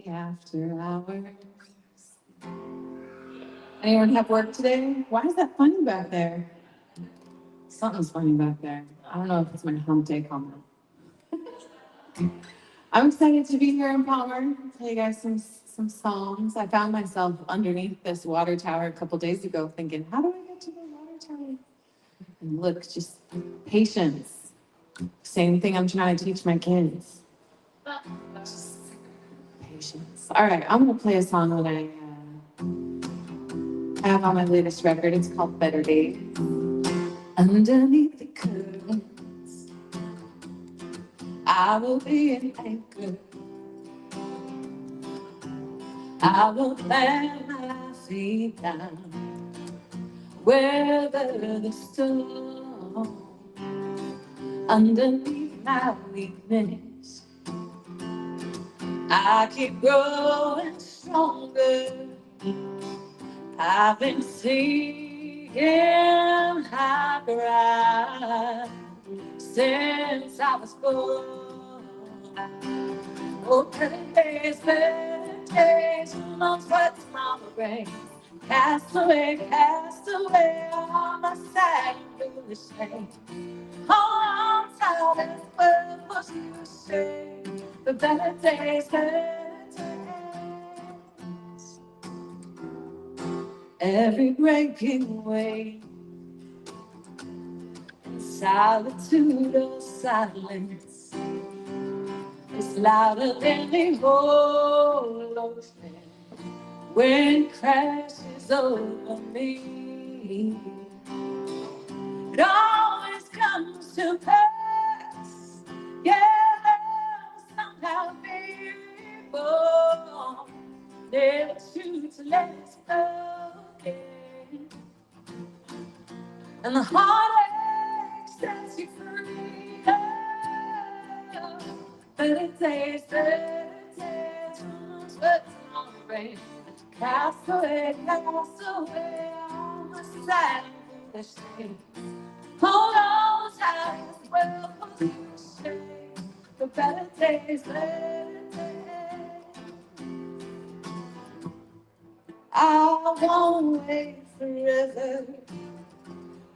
after hours. Anyone have work today? Why is that funny back there? Something's funny back there. I don't know if it's my hump day comment. I'm excited to be here in Palmer. Tell you guys some songs. I found myself underneath this water tower a couple days ago thinking, how do I get to the water tower? And look, just patience. Same thing I'm trying to teach my kids. Just patience. All right, I'm gonna play a song that I have on my latest record. It's called Better Days. Underneath the curtains, I will be an anchor. I will plant my feet down, weather the storm. Underneath my weakness, I keep growing stronger. I've been seeing high ground since I was born. Oh, meditation on sweat's mama rain. Cast away on my sad and foolish shame. Hold on tight as the world pushes you astray. The better days, every breaking wave, in solitude or silence, is louder than the whole ocean. When crashes over me, it always comes to pass. Yeah, I'll somehow be born. Never choose to let it go again. And the heartache sets you free. Oh, better days, sweat's on the rain. Cast away all the sad and foolish things. Hold on tight, as well for you stay. The better days, I won't wait forever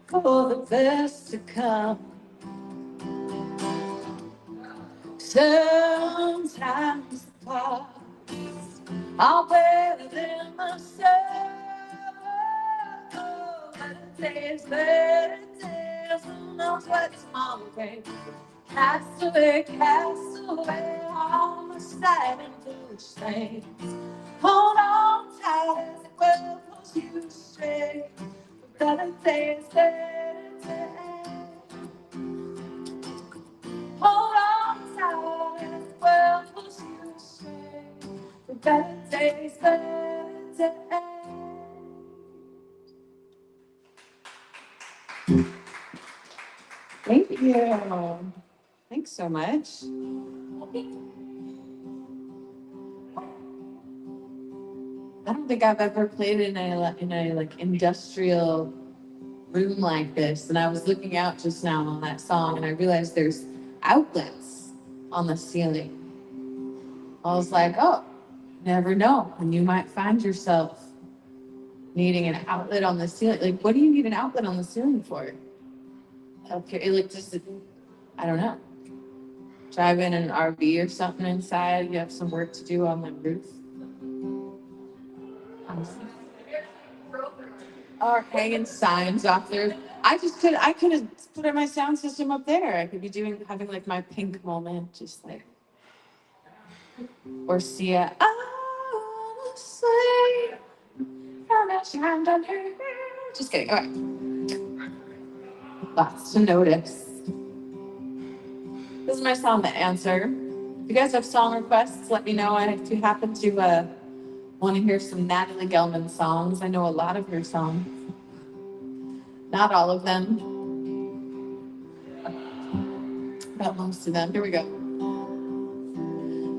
for the best to come. Sometimes the parts are better than myself. Better days, who knows what tomorrow brings. Cast away all the sad and foolish things. Hold on tight as it will push you straight. Better days, hold on tight as it will push you straight. Better days, Thank you. Thanks so much. I don't think I've ever played in a like industrial room like this. And I was looking out just now on that song, and I realized there's outlets on the ceiling. I was like, oh, never know. And you might find yourself needing an outlet on the ceiling. Like, what do you need an outlet on the ceiling for? Okay, like just, I don't know. Drive in an RV or something inside. You have some work to do on the roof. Or hanging signs off there. I could have put my sound system up there. I could be having like my pink moment, just like, or Sia. Oh, say, just kidding. All right. Lots to notice. This is my song, The Answer. If you guys have song requests, let me know. And if you happen to want to hear some Natalie Gelman songs, I know a lot of her songs. Not all of them, but most of them. Here we go.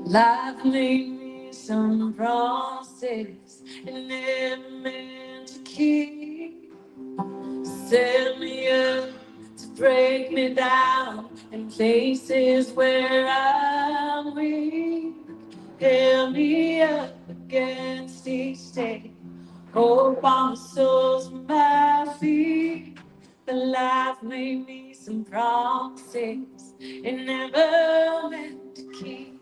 Life made me some promises and never meant to keep. Set me up to break me down in places where I'm weak. Held me up against each day. Hope on the soles of my feet. The life made me some promises it never meant to keep.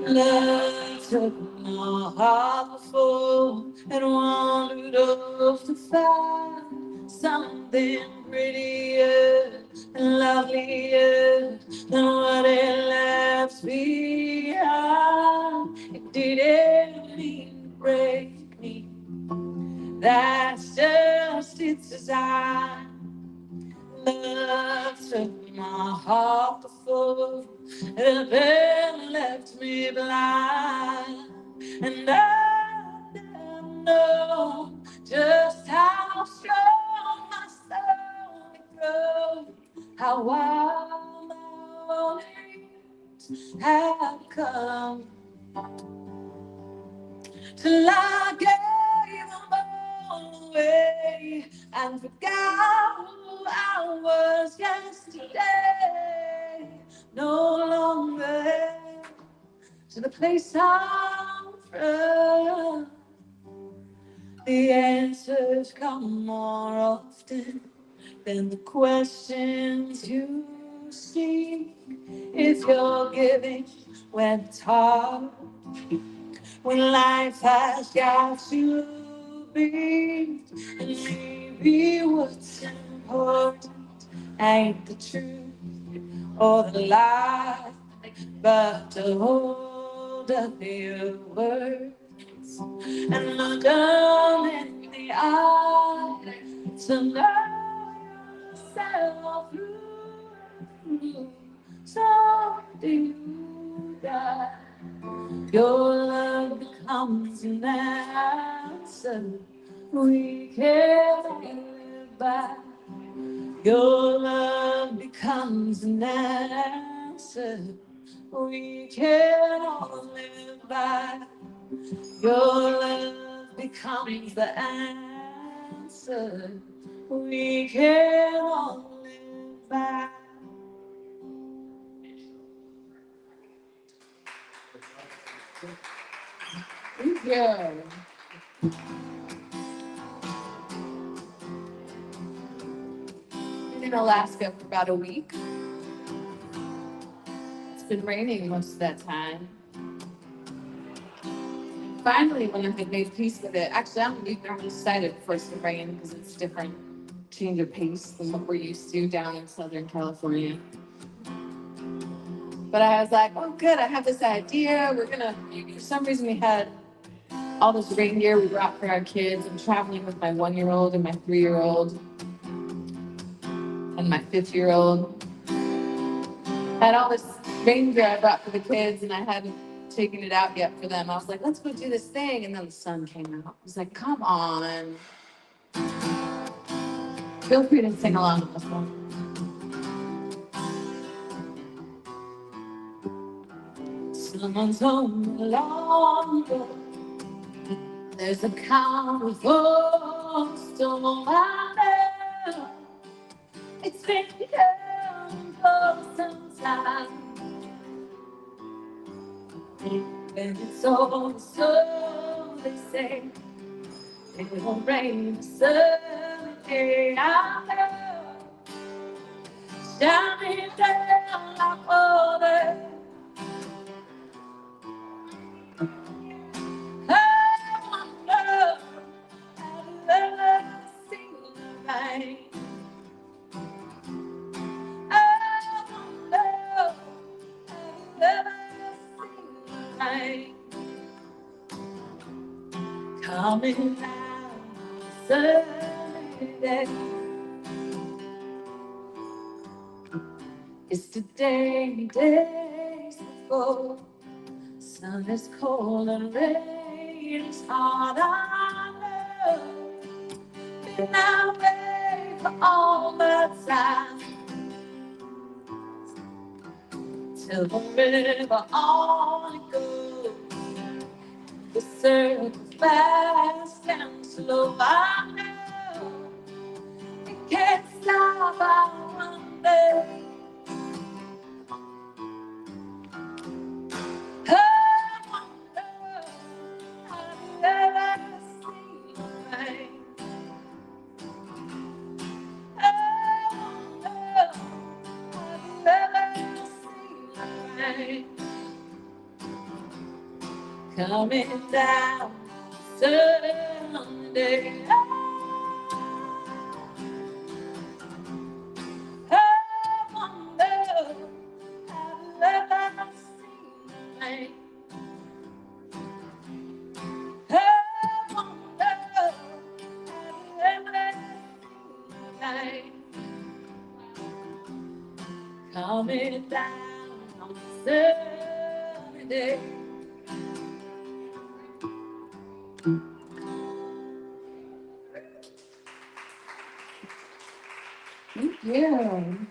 Love took my heart before and wandered off to find something prettier and lovelier than what it left behind. It didn't mean to break me, that's just its design. Love took my heart before and then left me blind. And I never know just how strong my soul can grow, how wild my dreams have come. Till I gave them all away and forgot who I was yesterday. No longer to the place I'm from. The answers come more often than the questions you seek. If you're giving when it's hard, when life has got you beat, and maybe what's important ain't the truth or the lie, but to hold up your words and look them in the eye, to know yourself through. So do you die? Your love becomes an answer we can't live by. Your love becomes an answer we can't all live by. Your love becomes the answer we can't all live by. Thank you. Been in Alaska for about a week. It's been raining most of that time. Finally, when I had made peace with it, actually, I'm excited for some rain because it's different, change of pace than what we're used to down in Southern California. But I was like, oh, good, I have this idea. For some reason, we had all this rain gear we brought for our kids. I'm traveling with my 1-year-old and my 3-year-old and my 5-year-old. Had all this rain gear I brought for the kids, and I hadn't taken it out yet for them. I was like, let's go do this thing. And then the sun came out. I was like, come on. Feel free to sing along with this one. Someone's home long ago. There's a calm before storm. I know it's been coming for some time. When it's over, so they say it won't rain a sunny day. I know shining down like water. I wonder have you ever seen the rain? I wonder have you ever seen the rain coming down on a sunny day? It's the day days before. Sun is cold and rain is hard. I know. Been that way for all the time. Till the river on it goes. The circle fast and slow. I know. It can't stop. I wonder. rain coming down Sunday. I wonder have you ever seen rain? I wonder have you ever seen rain coming down on Sunday? Thank you.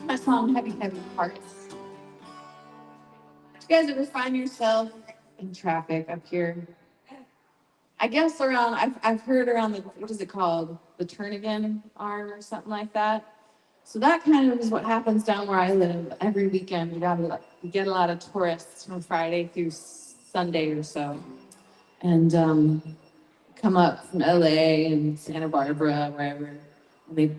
My song, Heavy, Heavy Hearts. Do you guys ever find yourself in traffic up here? I guess around, I've heard around the, what is it called? The Turnigan arm or something like that. So that kind of is what happens down where I live every weekend. We get a lot of tourists from Friday through Sunday or so. And come up from LA and Santa Barbara, wherever. And they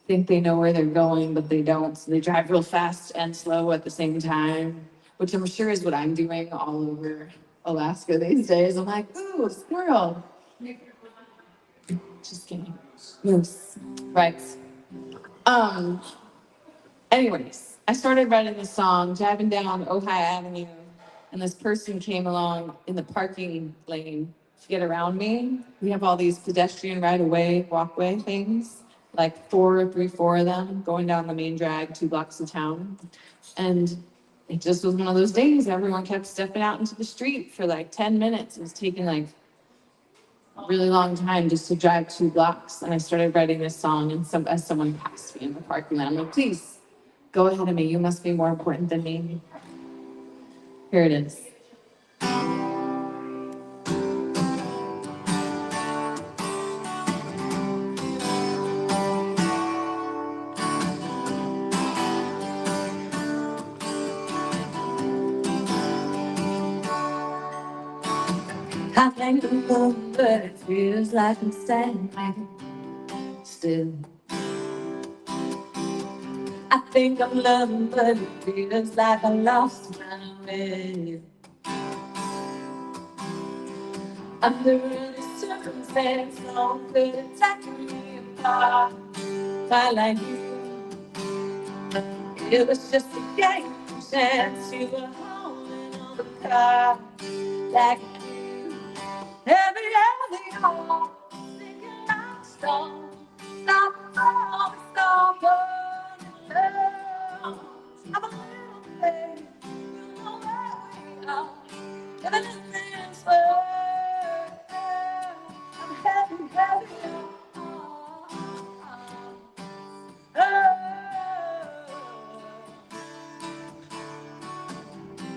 think they know where they're going, but they don't. So they drive real fast and slow at the same time, which I'm sure is what I'm doing all over Alaska these days. I'm like, ooh, a squirrel. Just kidding. Moose. Right. Um, Anyways, I started writing this song, driving down Ojai Avenue, and this person came along in the parking lane to get around me. We have all these pedestrian right-of-way, walkway things, like four of them, going down the main drag 2 blocks of town. And it just was one of those days. Everyone kept stepping out into the street for like 10 minutes. It was taking like a really long time just to drive 2 blocks. And I started writing this song, and as someone passed me in the parking lot, I'm like, please, go ahead of me. You must be more important than me. Here it is. I think I'm moving, but it feels like I'm standing still. I think I'm loving, but it feels like I lost my way. Under any circumstance, no good attacking me apart. I like you. It was just a game, chance you were holding on the car. Like you, every heart, thinking like stone. Stop, oh, stop, burning love. I'm a little thing, you know where we are. Living in this world, I'm heavy, heavy.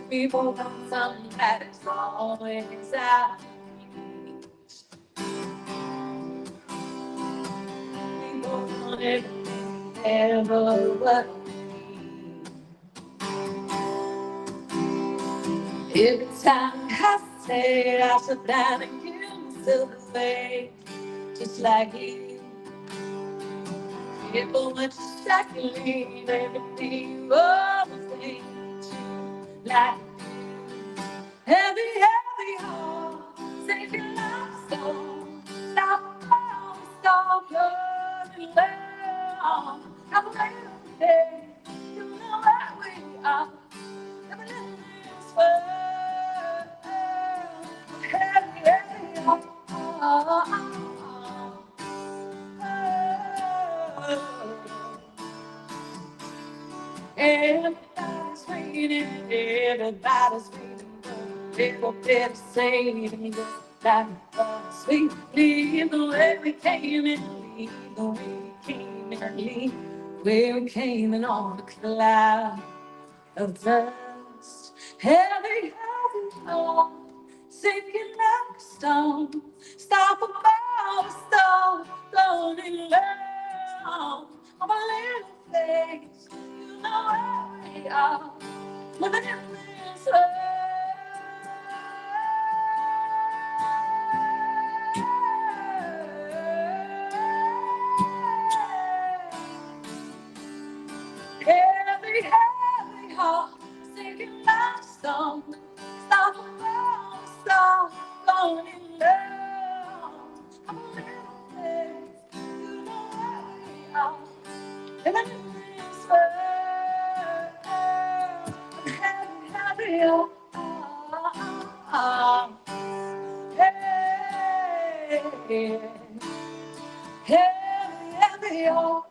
We both want something that is always out. We both want everything, ever what we need. Every time I say I shut down and give myself away, just like you. People when you second leave everything you always think to like heavy, heavy heart, sinking like stone. Stop, oh, stop running down. I'm waiting today, you know where we are. Never in this world, heavy, heavy heart. Everybody's waiting, everybody's waiting for a little bit of saving. Just like sweet, leave the way we came and leave the way we came and leave the way we came in on the cloud of dust. Heavy, heavy heart, sinking like a stone. Stop above a stone, floating down on my little face. You know where we are, living in this world. Heavy, heavy heart, singing love song. Stop the world, stop going in love. I'm a little place, you know where we are. And in this world, heavy, heavy heart. Hey, heavy, heavy heart.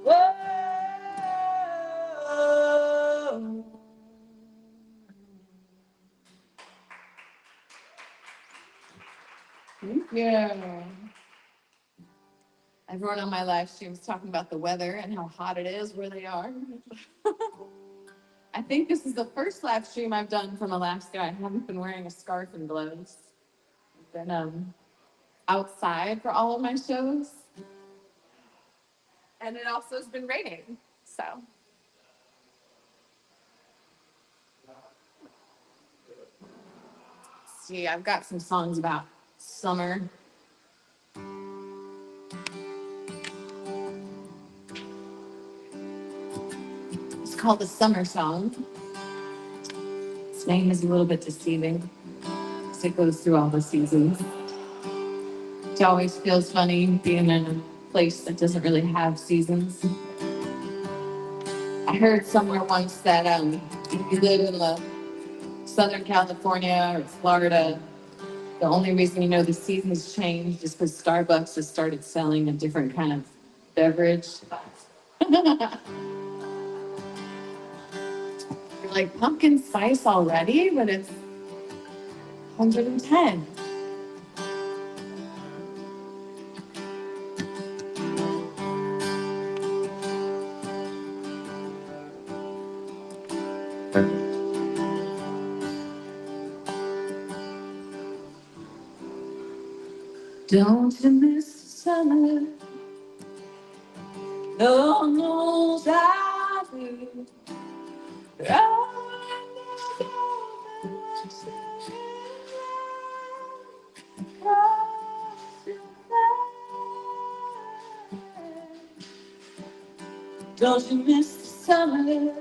Whoa. Thank you. Everyone on my live stream is talking about the weather and how hot it is where they are. I think this is the first live stream I've done from Alaska. I haven't been wearing a scarf and gloves. I've been outside for all of my shows. And it also has been raining. So see, I've got some songs about summer. It's called the Summer Song. Its name is a little bit deceiving because it goes through all the seasons. It always feels funny being in a place that doesn't really have seasons. I heard somewhere once that if you live in Southern California or Florida, the only reason you know the seasons changed is because Starbucks has started selling a different kind of beverage. You're like, pumpkin spice already? But it's 110. Don't you miss the summer? No, no, I do. Don't you miss the summer?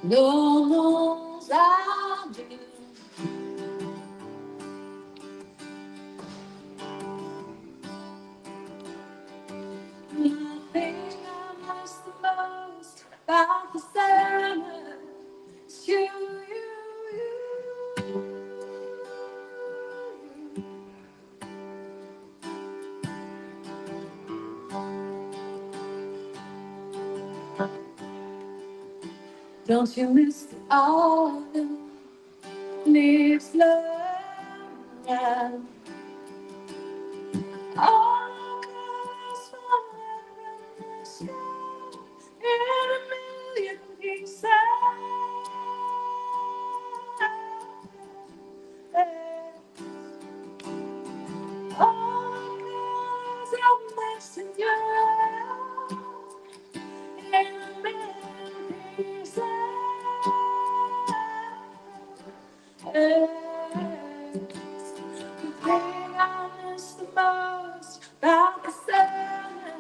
No, no, I do. The thing I miss the most about the summer is you. Don't you miss the autumn leaves love and all colors falling from the sky in a million pieces. All colors of messenger in a million pieces. The thing I miss the most about the summer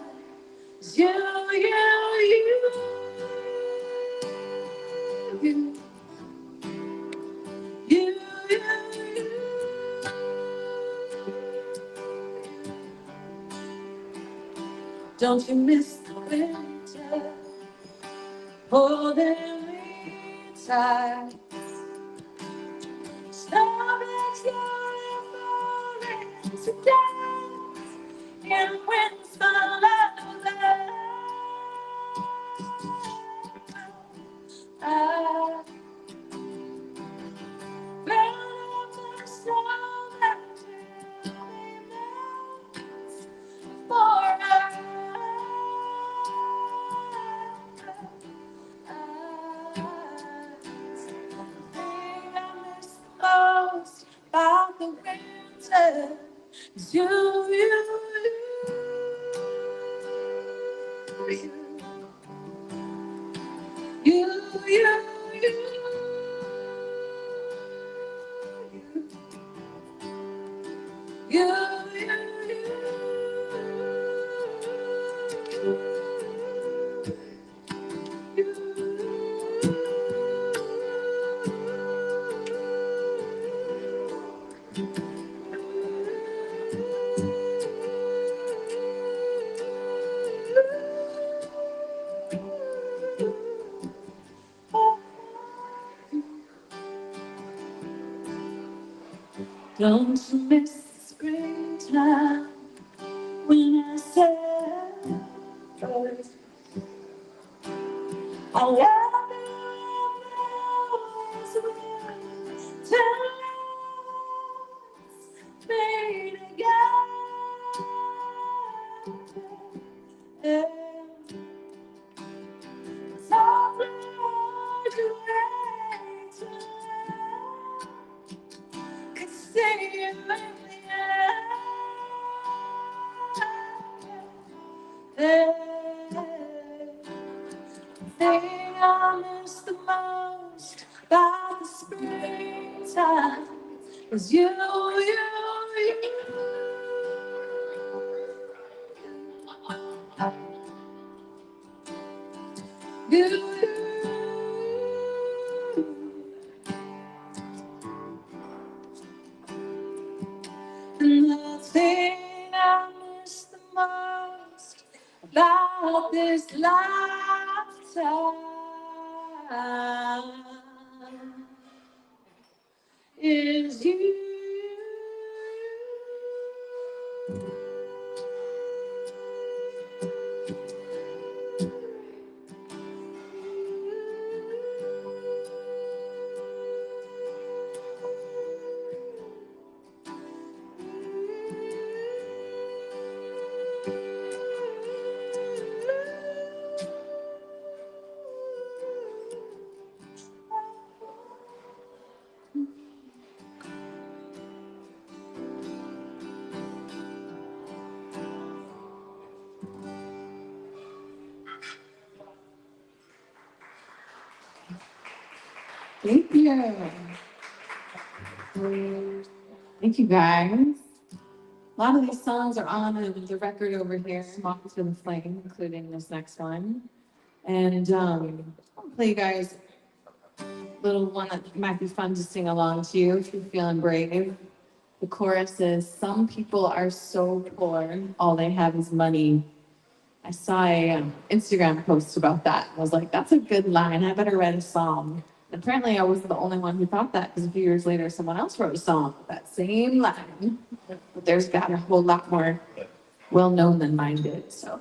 is you, you, you, you. Don't you miss the winter holding me tight? Snow makes your falling to dance in winds for love. I burn up the snow until they melt for us. Thing I miss most about the winter is you, you, you, you, you. Don't you miss the springtime when I said first I love you always will till it's made again. Softly hold you could see you in the thing I miss the most about the springtime is you. And the thing I miss the most about this lifetime is you. Thank you. Thank you, guys. A lot of these songs are on the record over here, Mock to the Flame, including this next one. And I'll play you guys a little one that might be fun to sing along to if you're feeling brave. The chorus is, some people are so poor, all they have is money. I saw a Instagram post about that. I was like, that's a good line. I better write a song. And apparently I wasn't the only one who thought that, because a few years later, someone else wrote a song with that same line. But theirs got a whole lot more well-known than mine did, so.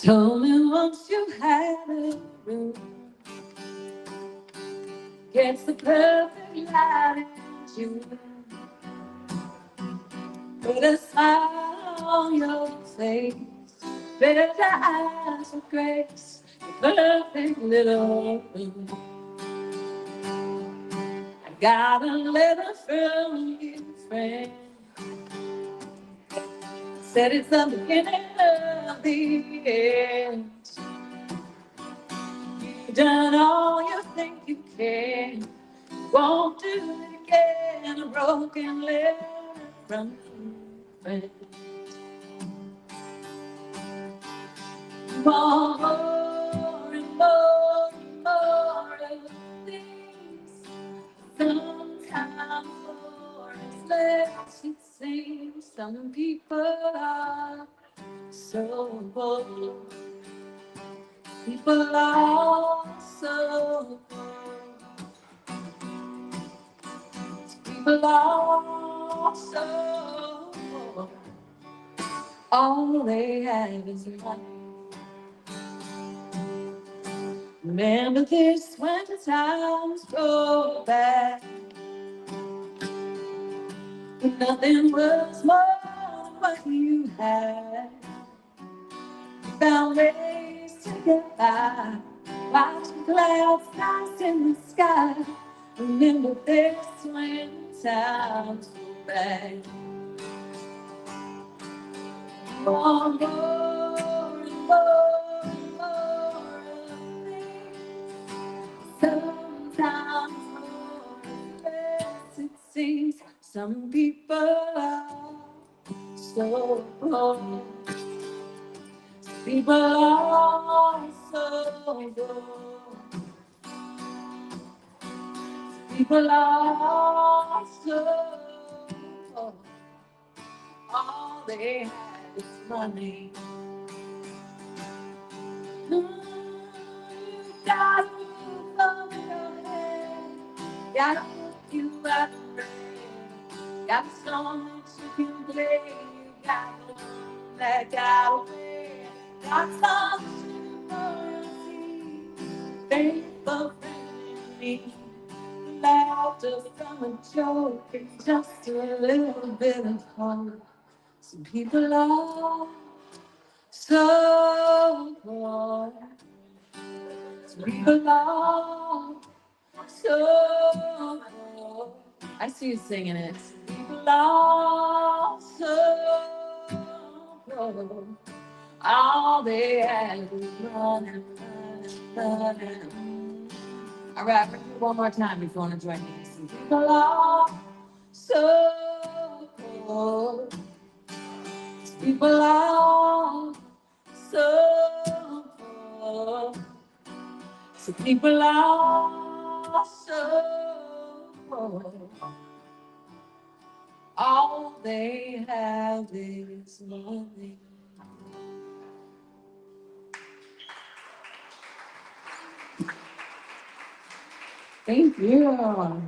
Told me once you had a room, gets the perfect light in June. Put a smile on your face, better eyes of grace, the perfect little room. I got a letter from you, friend. Said it's the beginning of the end. You've done all you think you can. Won't do it again. A broken letter from you, friend. More and more and more of things. Sometimes more is less, it seems. Some people are so bold. People are so bold. People are so bold. All they have is money. Remember this when times go bad. Nothing was more than what you had. You found ways to get by, watching clouds pass in the sky. Remember this when times go bad. More and more and more of things. things some people are so bold. People are so bold. People are so bold. All they have is money. You gotta move over your head. Gotta look you up. Got a song that you can play. You got one that got away. Got some royalty. Faithful friend in me. Laughter from a joke and just a little bit of hope. Some people are so poor. Some people are so poor. I see you singing it. Some people are so poor. All they have is money, money, money. All right, we're gonna do it one more time if you want to join me. Some people are so poor. Some people are so poor. Some people are so poor. All they have is money. Thank you.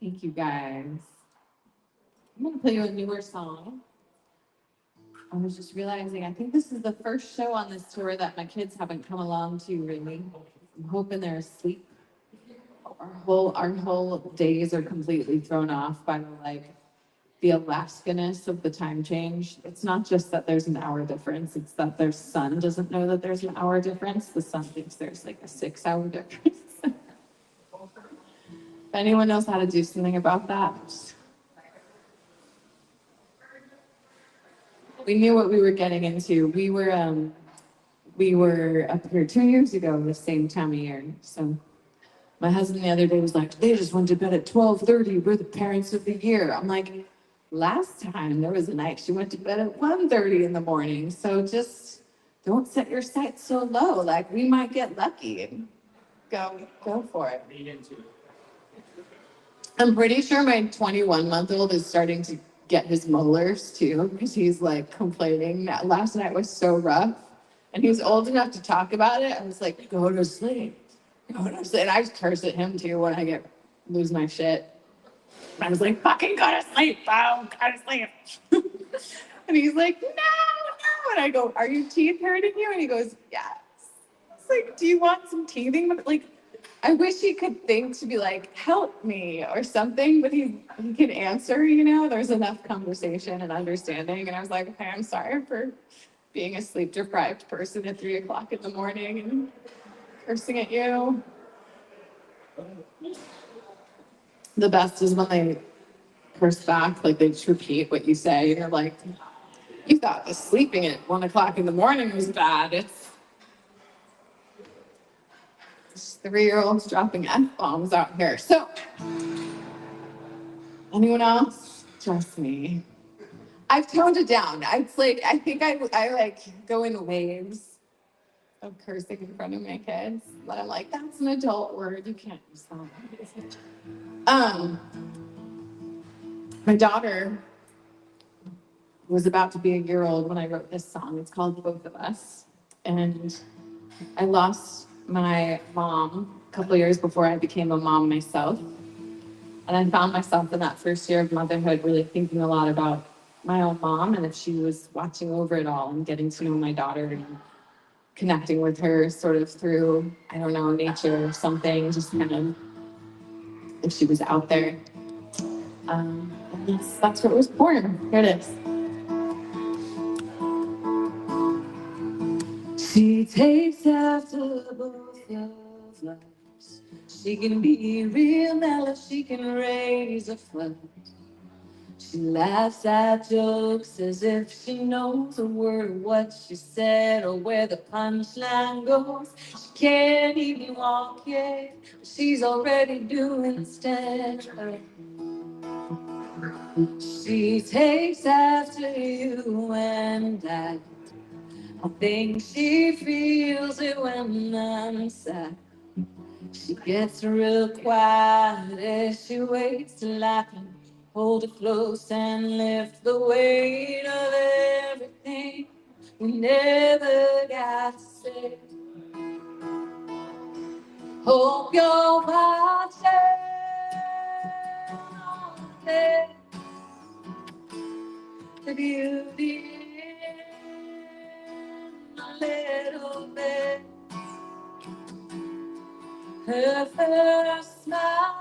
Thank you, guys. I'm gonna play you a newer song. I was just realizing, I think this is the first show on this tour that my kids haven't come along to really. I'm hoping they're asleep. Our whole days are completely thrown off by the Alaskaness of the time change. It's not just that there's an hour difference, it's that their son doesn't know that there's an hour difference. The son thinks there's like a 6 hour difference. If anyone knows how to do something about that, we knew what we were getting into. We were up here 2 years ago, the same time of year. So my husband the other day was like, they just went to bed at 12:30. We're the parents of the year. I'm like, last time there was a night she went to bed at 1:30 in the morning. So just don't set your sights so low. Like we might get lucky and go for it. I'm pretty sure my 21-month-old is starting to get his molars too, because he's like complaining that last night was so rough. And he's old enough to talk about it. I was like, go to sleep. Go to sleep. And I just curse at him too when I lose my shit. I was like, fucking go to sleep, Bo, go to sleep. And he's like, no, no. And I go, are your teeth hurting you? And he goes, yes. It's like, do you want some teething? Like, I wish he could think to be like, help me or something, but he could answer, there's enough conversation and understanding. And I was like, okay, I'm sorry for being a sleep deprived person at 3 o'clock in the morning and cursing at you. The best is when they curse back, like they just repeat what you say. And you're like, you thought the sleeping at 1 o'clock in the morning was bad. It's 3-year-olds dropping F-bombs out here. So, anyone else? Just me. I've toned it down. It's like, I think I like go in waves of cursing in front of my kids. But I'm like, that's an adult word. You can't use that. My daughter was about to be a year old when I wrote this song. It's called Both of Us. And I lost my mom a couple of years before I became a mom myself. And I found myself in that first year of motherhood really thinking a lot about my own mom and if she was watching over it all and getting to know my daughter and connecting with her sort of through, I don't know, nature or something, just kind of if she was out there. And that's where it was born. Here it is. She takes after both of us. She can be real mellow, she can raise a flood. She laughs at jokes as if she knows a word of what she said or where the punchline goes. She can't even walk yet, but she's already doing stand up. She takes after you and I think she feels it when I'm sad. She gets real quiet as she waits till I can hold her close and lift the weight of everything we never got to say. Hope you're watching all of this, the beauty in a little bit. Her first smile,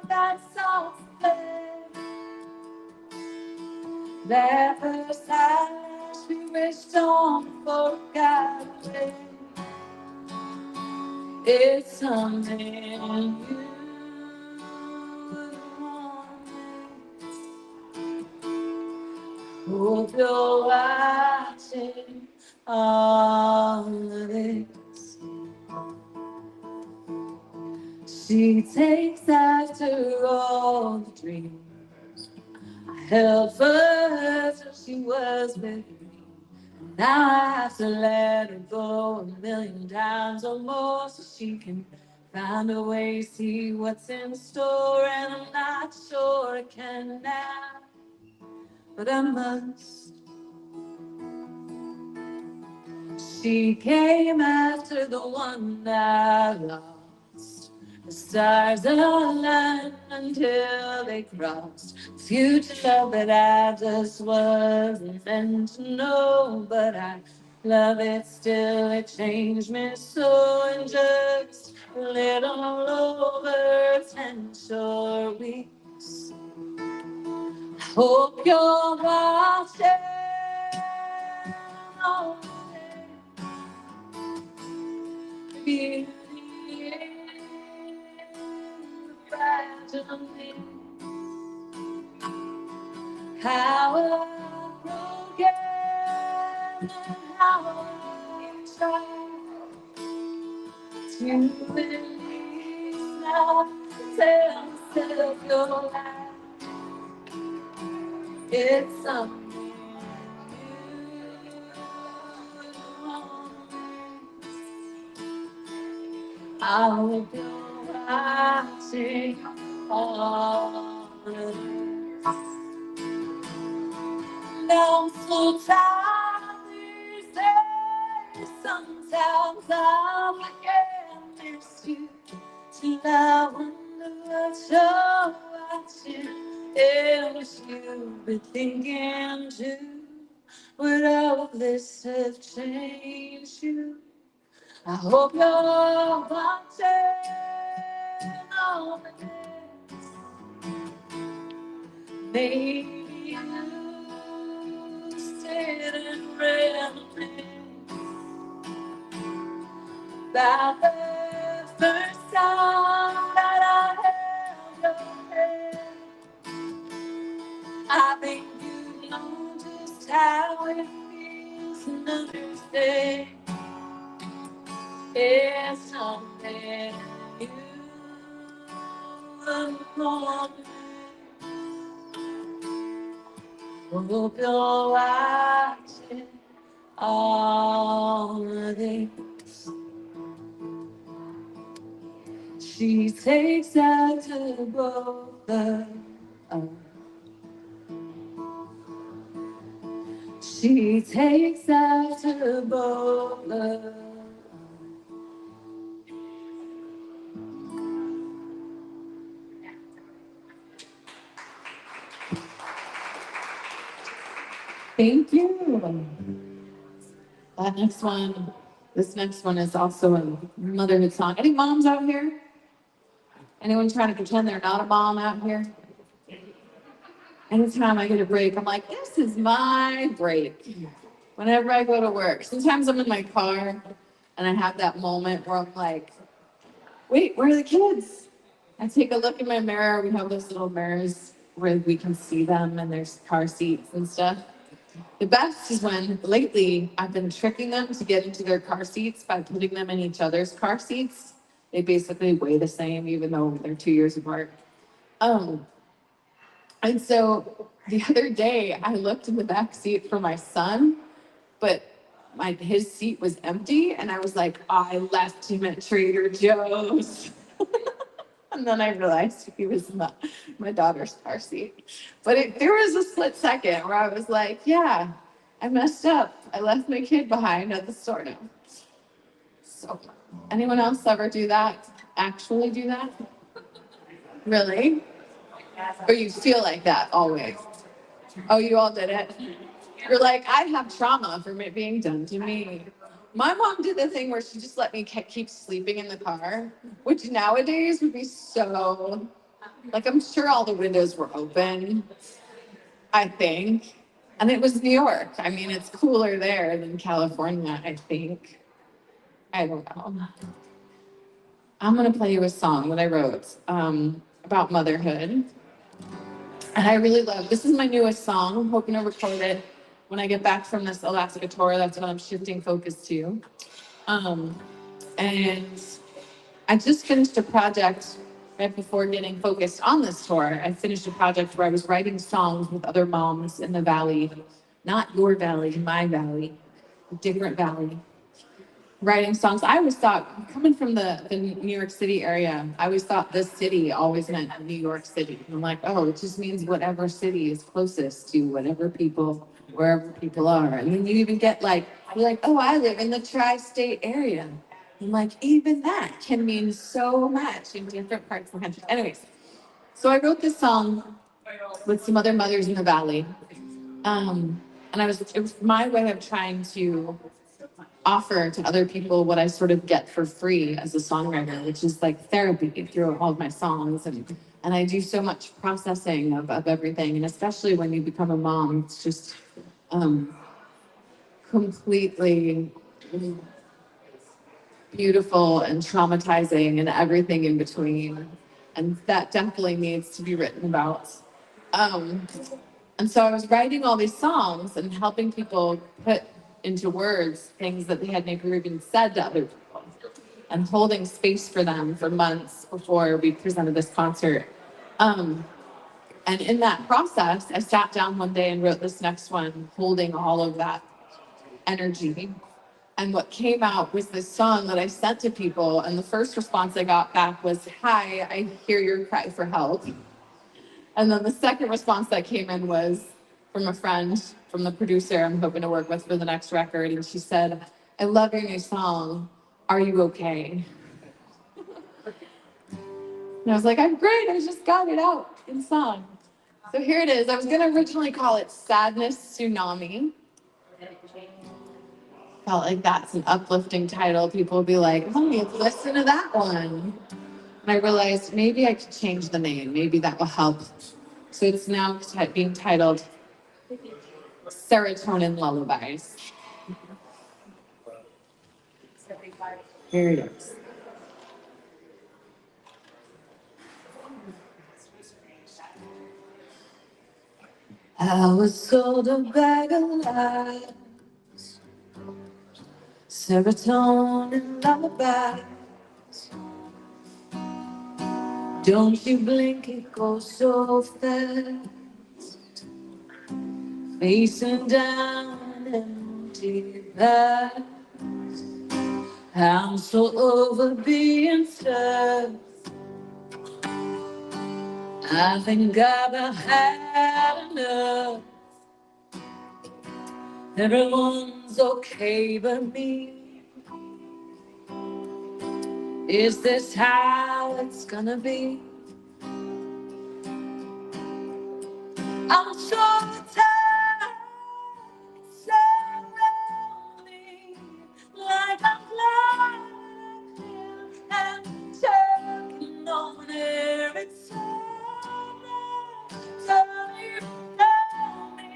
that soft flame, that first eyelash we wished on forgot away. It's something you would want. Hope you're watching all of this. She takes after all the dreams I held for her till she was with me. Now I have to let her go a million times or more so she can find a way to see what's in store. And I'm not sure I can now, but I must. She came after the one I lost. The stars aligned until they crossed. Future love that I just wasn't meant to know, but I love it still. It changed me so in just a little over 10 short weeks. Hope you're watching all the beauty in the fragile things. How I've broken and how I've tried to believe now. Tell myself you're right. It's something you want. I hope you're watching all of this. Now I'm so tired these days. Sometimes I forget I miss you. Till I wonder what you're watching. Yeah, wish you'd be thinking too. Would all of this have changed you? I hope you're watching all of this. Maybe you sit and reminisce about the first time that I held your hand. I think you know just how it feels and understand. It's something you would want. Hope you're watching all of this. She takes after both of us. She takes after both of us. Thank you. This next one is also a motherhood song. Any moms out here? Anyone trying to pretend they're not a mom out here? Anytime I get a break, I'm like, this is my break. Whenever I go to work. Sometimes I'm in my car and I have that moment where I'm like, wait, where are the kids? I take a look in my mirror. We have those little mirrors where we can see them and there's car seats and stuff. The best is when lately I've been tricking them to get into their car seats by putting them in each other's car seats. They basically weigh the same, even though they're 2 years apart. Um, and so the other day I looked in the back seat for my son, but his seat was empty, and I was like, I left him at Trader Joe's. And then I realized he was in my daughter's car seat. But there was a split second where I was like, yeah, I messed up. I left my kid behind at the store now. So, anyone else ever do that? Actually do that? Really? Or you feel like that always? Oh, you all did it? You're like, I have trauma from it being done to me. My mom did the thing where she just let me keep sleeping in the car, which nowadays would be so, like, I'm sure all the windows were open, I think. And it was New York. I mean, it's cooler there than California, I think. I don't know. I'm going to play you a song that I wrote about motherhood. And I really love, this is my newest song. I'm hoping to record it when I get back from this Alaska tour. That's what I'm shifting focus to. And I just finished a project right before getting focused on this tour. I finished a project where I was writing songs with other moms in the valley, not your valley, my valley, a different valley. Writing songs. I always thought, coming from the New York City area, I always thought this city always meant New York City. I'm like, oh, it just means whatever city is closest to whatever people, wherever people are. And then you even get like, you're like, oh, I live in the tri-state area. I'm like, even that can mean so much in different parts of the country. Anyways, so I wrote this song with some other mothers in the valley. And it was my way of trying to offer to other people what I sort of get for free as a songwriter, which is like therapy through all of my songs. And I do so much processing of everything. And especially when you become a mom, it's just completely beautiful and traumatizing and everything in between. And that definitely needs to be written about. Um, and so I was writing all these songs and helping people put into words things that they had never even said to other people, and holding space for them for months before we presented this concert. And in that process, I sat down one day and wrote this next one, holding all of that energy. And what came out was this song that I sent to people. And the first response I got back was, hi, I hear your cry for help. And then the second response that came in was from a friend, from the producer I'm hoping to work with for the next record. And she said, I love your new song. Are you okay? And I was like, I'm great. I just got it out in song. So here it is. I was going to originally call it Sadness Tsunami. Felt like that's an uplifting title. People would be like, oh, listen to that one. And I realized maybe I could change the name. Maybe that will help. So it's now being titled Serotonin Lullabies. Here it is. I was sold a bag of lies, serotonin lullaby. Don't you blink, it goes so fast. Facing down an empty path. I'm so over being tough. I think I've had enough. Everyone's okay but me. Is this how it's gonna be? I'm so tired, surrounding like I'm flying and choking on air. It's so much, don't even know me.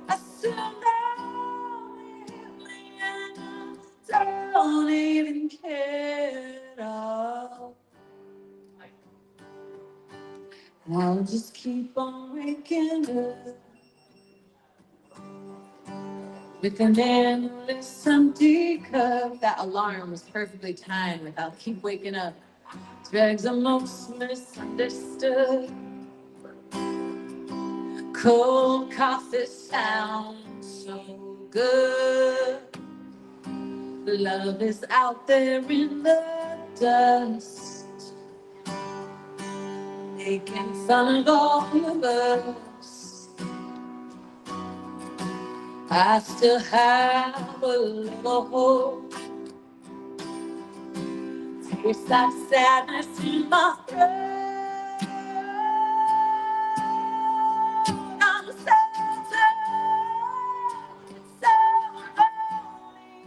I tsunami me and I don't even care at all. I'll just keep on waking up with an endless empty cup. That alarm was perfectly timed with I'll keep waking up. Drugs are most misunderstood. Cold coffee sounds so good. Love is out there in the dust, making fun of all of us. I still have a little hope. Taste like sadness in my throat. I'm so tired, so lonely,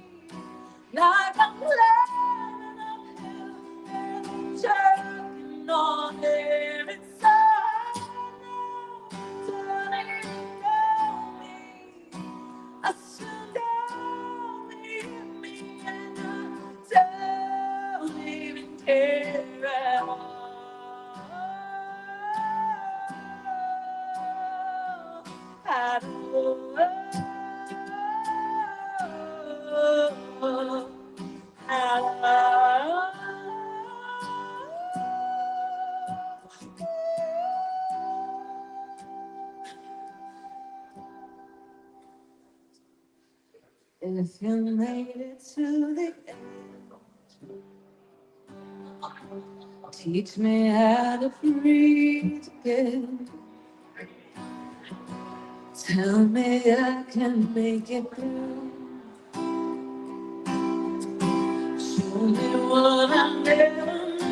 like I'm climbing uphill and choking on air. It's so don't even know me. I still don't need me, and I don't even care at all. I don't if you made it to the end, teach me how to breathe again. Tell me I can make it through. Show me what I never knew.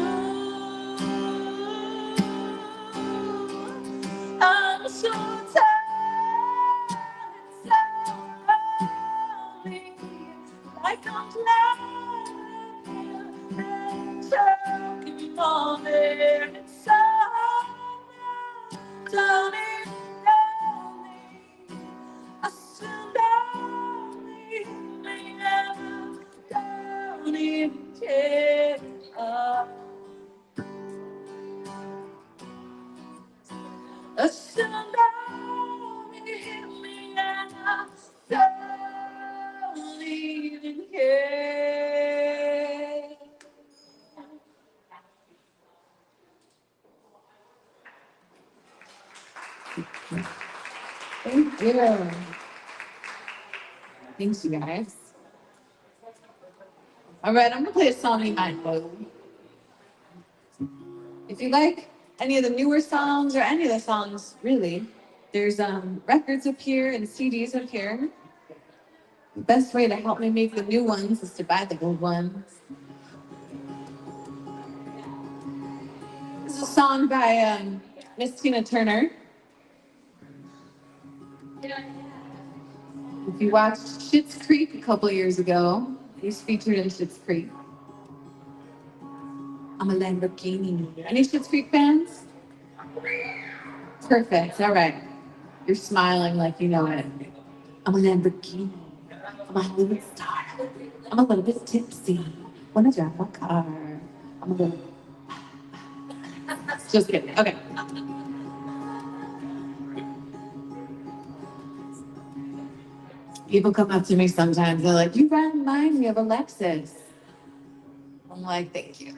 I'm so tired, so lonely, like I'm climbing and choking on air. It's so hard, don't even know me. I still don't need me, and I don't even care. I still don't need me, and I don't even care. Thank you. Thanks, you guys. All right, I'm gonna play a song you might know. If you like any of the newer songs or any of the songs, really, there's records up here and CDs up here. The best way to help me make the new ones is to buy the old ones. This is a song by Miss Tina Turner. If you watched Schitt's Creek a couple years ago, he's featured in Schitt's Creek. I'm a Lamborghini. Any Schitt's Creek fans? Perfect. All right. You're smiling like you know it. I'm a Lamborghini. I'm a Hollywood star. I'm a little bit tipsy when I drive my car. I'm a little. Just kidding. Okay. People come up to me sometimes. They're like, "You remind me of Alexis." I'm like, "Thank you."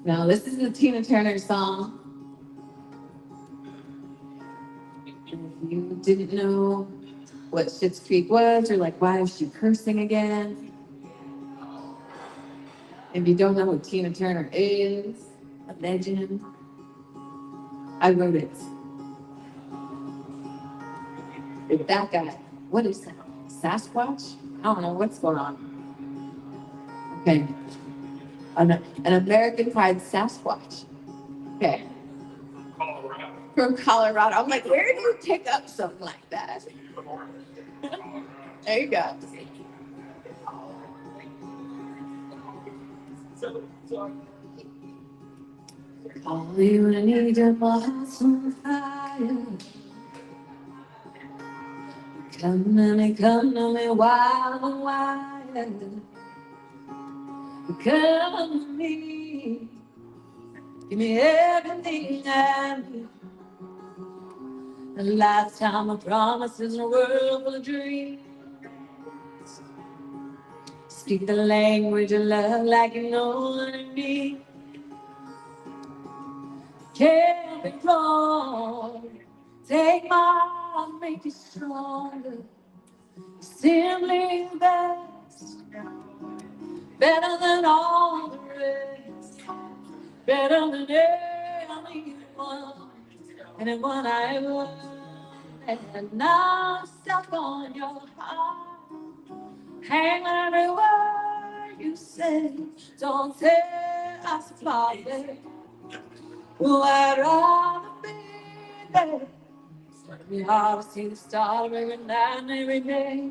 Now, this is a Tina Turner song. If you didn't know what Schitt's Creek was, or like, why is she cursing again? If you don't know who Tina Turner is, a legend, I wrote it. With that guy. What is that? Sasquatch? I don't know what's going on. Okay. An American Pride Sasquatch. Okay. From Colorado. I'm like, where do you pick up something like that? There you go. Call you when I need your heart's on fire. Come to me wild and wild. Come to me, give me everything I need. A lifetime of promises in a world full of dreams. Speak the language of love like you know what I mean. Can't be wrong. Take my heart, make it stronger. Simply the best, better than all the rest, better than anyone, anyone I ever met. And now I'm stuck on your heart, hang on every word you say. Don't tear us apart, babe. Oh, I'd rather be there. We hard to see the start of every night and every day.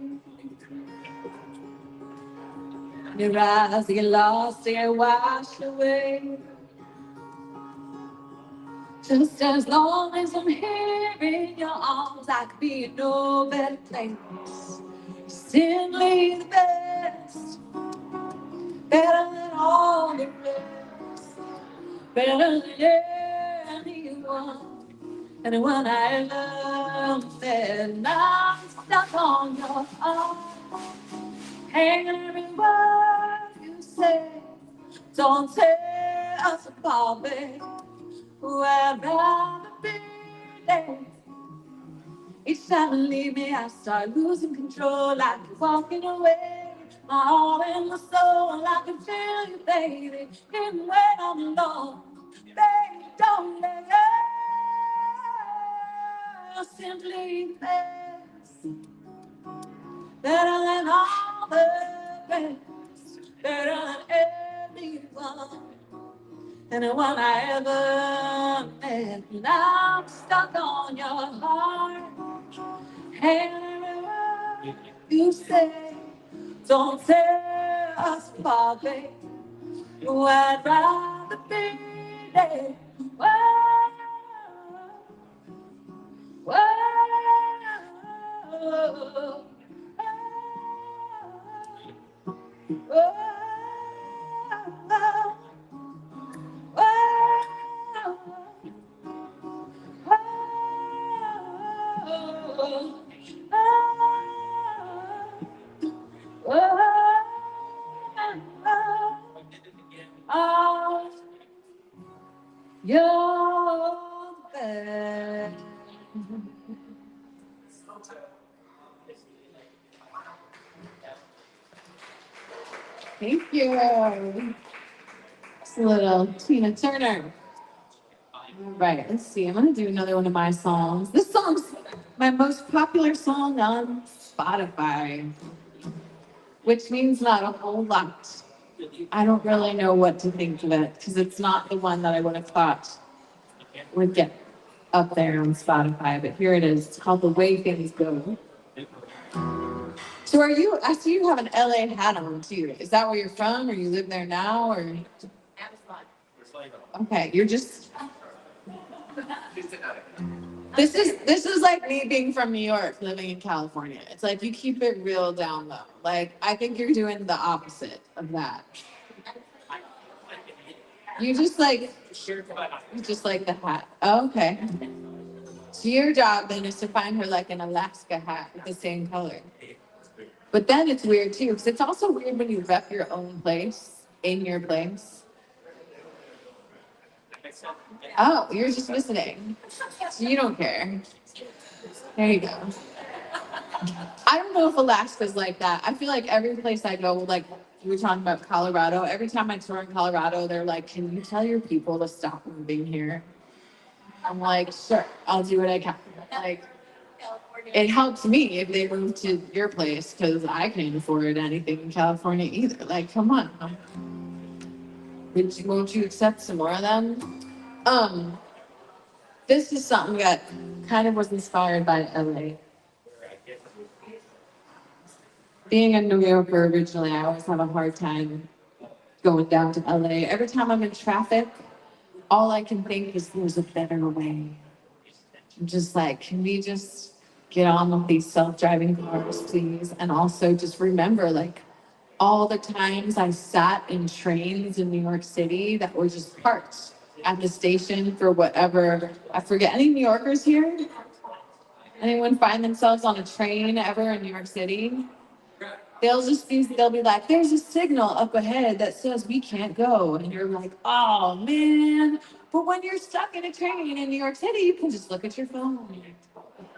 Your eyes, they get lost, they get washed away. Just as long as I'm here in your arms, I could be in no better place. Simply the best, better than all the rest, better than anyone, anyone I love. And I'm stuck on your arm, hanging every word you say. Don't tear us apart, babe. I'd rather be there. Each time you leave me, I start losing control, like you're walking away. My heart and my soul, I can feel you, baby. Even when I'm alone, baby, don't let go. Simply best, better than all the rest, better than everyone. Anyone I ever met, and I'm stuck on your heart. And every word you say, don't tear us apart, babe. Oh, I'd rather be there. Whoa, whoa, whoa, whoa, whoa. You're bad. Thank you. It's a little Tina Turner. All right, let's see. I'm gonna do another one of my songs. This song's my most popular song on Spotify, which means not a whole lot. I don't really know what to think of it because it's not the one that I would have thought would get up there on Spotify, but here it is. It's called The Way Things Go. So are you, I see you have an LA hat on too. Is that where you're from or you live there now or? Okay, you're just, this is like me being from New York, living in California. It's like you keep it real down low. Like I think you're doing the opposite of that. You just like, you just like the hat. Oh, okay. So your job then is to find her like an Alaska hat with the same color. But then it's weird too, because it's also weird when you rep your own place in your place. Oh, you're just visiting. So you don't care. There you go. I don't know if Alaska's like that. I feel like every place I go, like we were talking about Colorado, every time I tour in Colorado, they're like, can you tell your people to stop moving here? I'm like, sure, I'll do what I can. Like, it helps me if they move to your place because I can't afford anything in California either. Like, come on. Won't you accept some more of them? Um, this is something that kind of was inspired by LA. Being a New Yorker originally, I always have a hard time going down to LA. Every time I'm in traffic, all I can think is there's a better way. I'm just like, can we just get on with these self-driving cars, please? And also just remember, like, all the times I sat in trains in New York City that were just parked at the station for whatever. I forget. Any New Yorkers here? Anyone find themselves on a train ever in New York City? They'll be like, there's a signal up ahead that says we can't go. And you're like, oh man. But when you're stuck in a train in New York City, you can just look at your phone.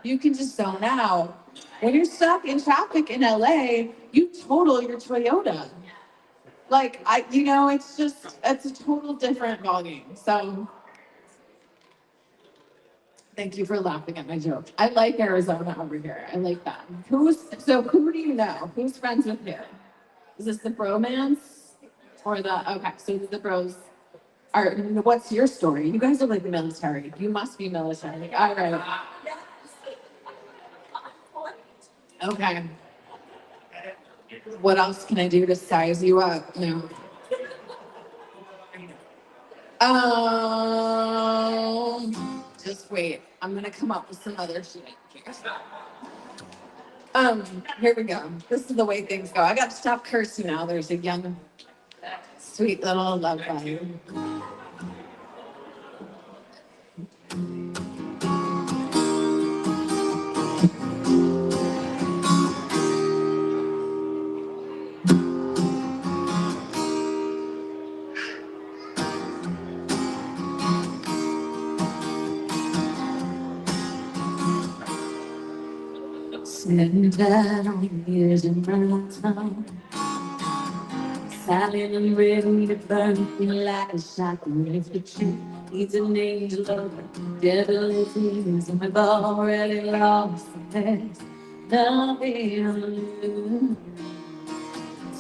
You can just zone out. When you're stuck in traffic in LA, you total your Toyota. Like it's a total different ballgame. So thank you for laughing at my joke. I like Arizona over here. I like that. Who do you know? Who's friends with you? Is this the bromance? Or okay, so it's the bros. Are what's your story? You guys are like military. You must be military. All right. Okay. What else can I do to size you up? No. Just wait. I'm gonna come up with some other shit. Here we go. This is the way things go. I got to stop cursing now. There's a young, sweet little love button. Sitting down years in my town, silent and ready to burn me like a shotgun. If the truth needs an angel of the devil is easy, and we've already lost the past. Nothing to lose.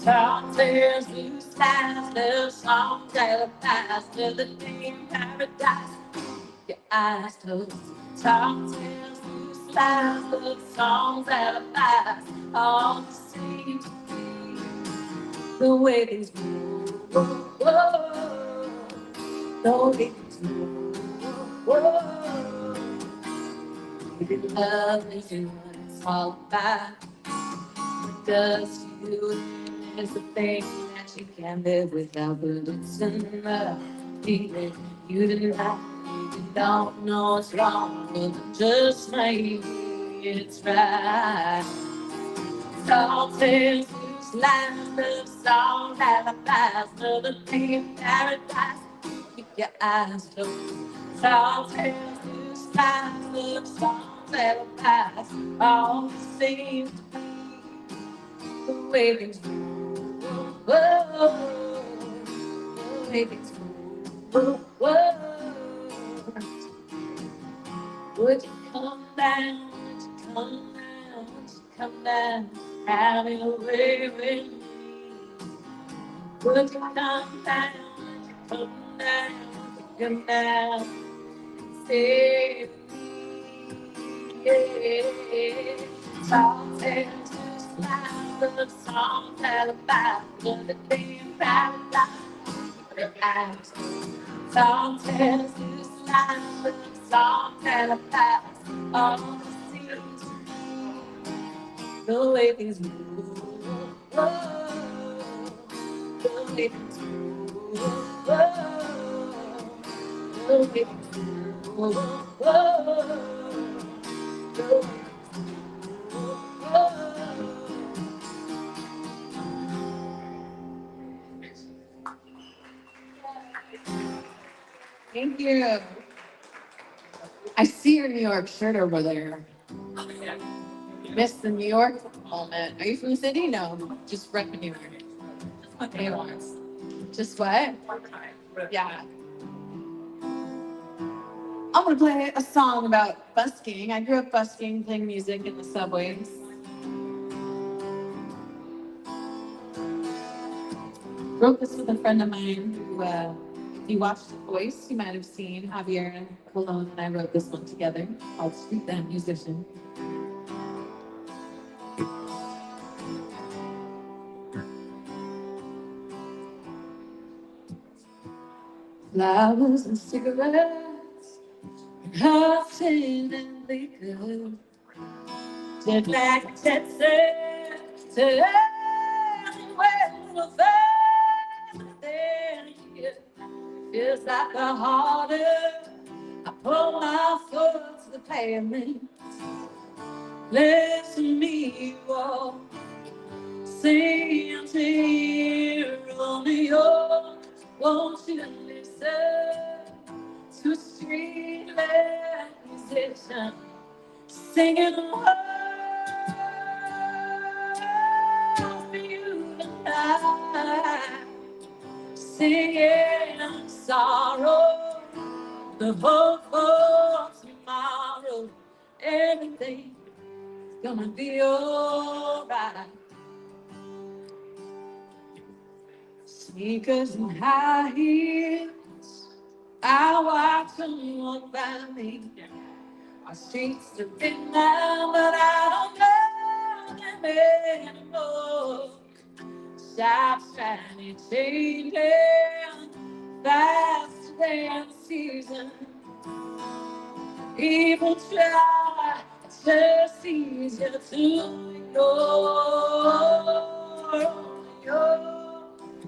Talk tears, loose lies, love songs, alibis, another day in paradise. Your eyes closed. Talk tears, loose lies, love songs, alibis, all the same to me. The way things move, whoa, the way things move, whoa. Maybe love isn't what it's all about. What does to you is the thing that you can't live without, but it's enough. Feeling you deny, you don't know what's wrong, but just maybe it's right. Tall tales, loose lines, love songs, alibis, another day in paradise. Keep your eyes closed. Tall tales, loose lines, love songs, alibis, all the same to me. The way things move, whoa, the way things move, whoa. Would you come down? Would you come down? Would you come down? Having a way with me. Would you come down? Would you come down? Would you come down? Stay with me. Yeah. Talk tales, just like love songs, alibis, another day in paradise. Your eyes, talk tales, just like love songs, alibis, all the seems the way things move, whoa, the way things move, whoa, the way things move, whoa, the way things move, whoa. Thank you. I see your New York shirt over there. Missed the New York moment. Are you from the city? No, just rep New York. Okay, once. Just what? Yeah. I'm gonna play a song about busking. I grew up busking, playing music in the subways. Wrote this with a friend of mine who, if you watched The Voice, you might have seen Javier Colon and I wrote this one together called Street Band Musician. Flowers and cigarettes, and Hudson and liquor. Jet black, jet set, to anywhere like the harder I put my foot to the pavement. Listen to me walk, sing tear on the old. Won't you listen to a street musician singing a word for you tonight, singing sorrow, the hope for tomorrow. Everything's gonna be alright. Sneakers and high heels, I watch them walk by me. Our streets are big now, but I don't know them anymore. Shops trying to change faster than the season. People try, it's just easier to ignore.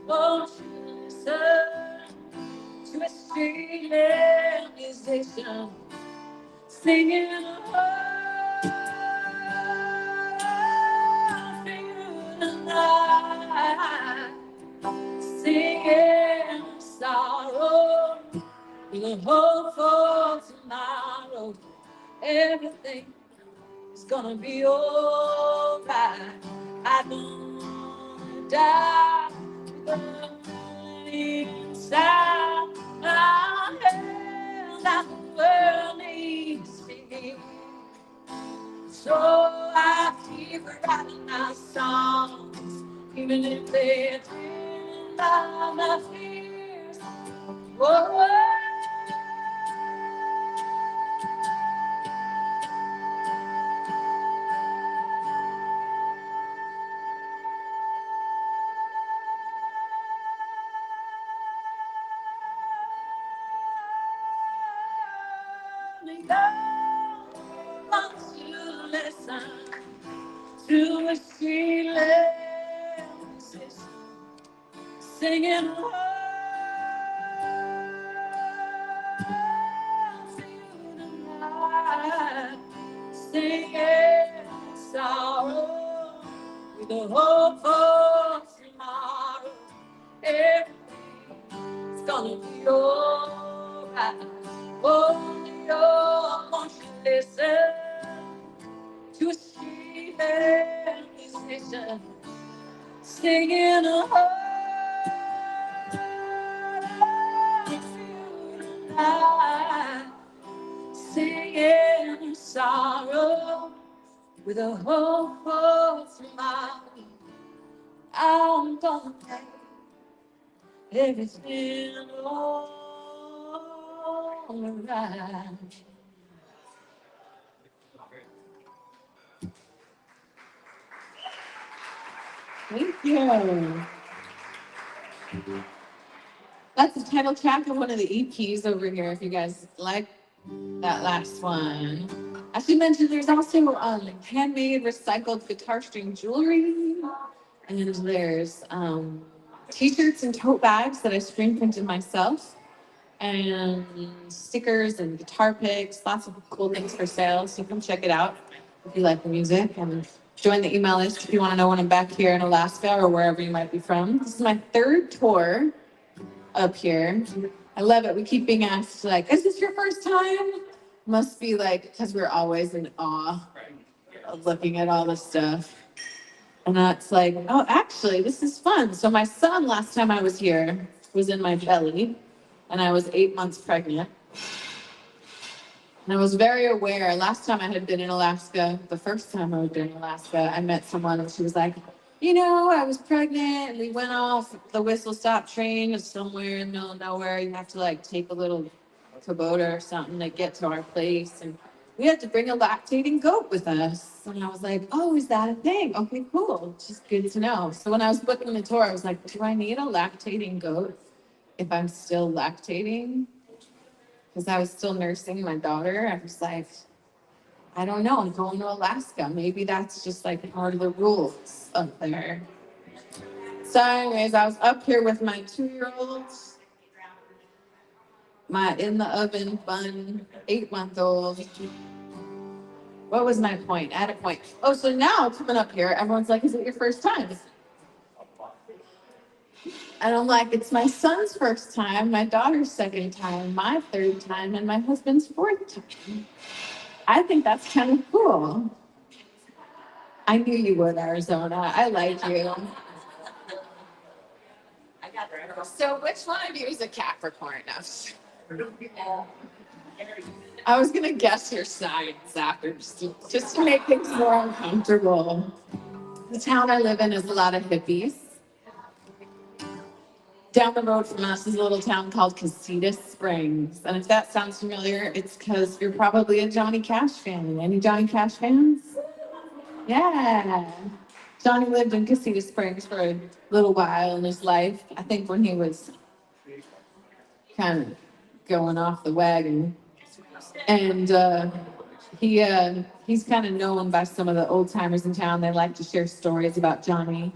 Won't you listen to a street musician singing a word for you tonight, singing sorrow with a hope for tomorrow. Everything is gonna be alright. I don't die with a feeling inside my head that the world needs me. So I keep writing my songs, even if they're driven by my fears. Whoa. Want to listen to a street musician singing words for you tonight, singing sorrow with a hope for tomorrow. Everything's gonna be alright. Oh, won't you listen to a street musician singing a word for you tonight, singing sorrow with a hope for tomorrow. I'm gonna make everything alright. Thank you. That's the title track of one of the EPs over here, if you guys like that last one. I should mention there's also handmade recycled guitar string jewelry, and there's t-shirts and tote bags that I screen printed myself, and stickers and guitar picks, lots of cool things for sale. So come check it out if you like the music, and join the email list if you want to know when I'm back here in Alaska or wherever you might be from. This is my third tour up here. I love it. We keep being asked, like, is this your first time? Must be like, because we're always in awe of looking at all this stuff. And that's like, oh, actually, this is fun. So my son, last time I was here, was in my belly, and I was 8 months pregnant. And I was very aware, last time I had been in Alaska, the first time I had been in Alaska, I met someone and she was like, you know, I was pregnant and we went off the whistle stop train somewhere in the middle of nowhere. You have to like take a little Kubota or something to get to our place. And we had to bring a lactating goat with us. And I was like, oh, is that a thing? Okay, cool. It's just good to know. So when I was booking the tour, I was like, do I need a lactating goat if I'm still lactating? Because I was still nursing my daughter. I was like, I don't know, I'm going to Alaska. Maybe that's just like part of the rules up there. So anyways, I was up here with my 2-year-old my in the oven fun 8-month-old. What was my point? At a point. Oh, so now coming up here, everyone's like, "Is it your first time?" And I'm like, "It's my son's first time, my daughter's second time, my third time, and my husband's fourth time." I think that's kind of cool. I knew you would, Arizona. I like you. So, which one of you is a Capricorn? No. I was gonna guess your signs after, just to make things more uncomfortable. The town I live in is a lot of hippies. Down the road from us is a little town called Casitas Springs. And if that sounds familiar, it's because you're probably a Johnny Cash fan. Any Johnny Cash fans? Yeah. Johnny lived in Casitas Springs for a little while in his life. I think when he was kind of going off the wagon. And he's kind of known by some of the old timers in town. They like to share stories about Johnny.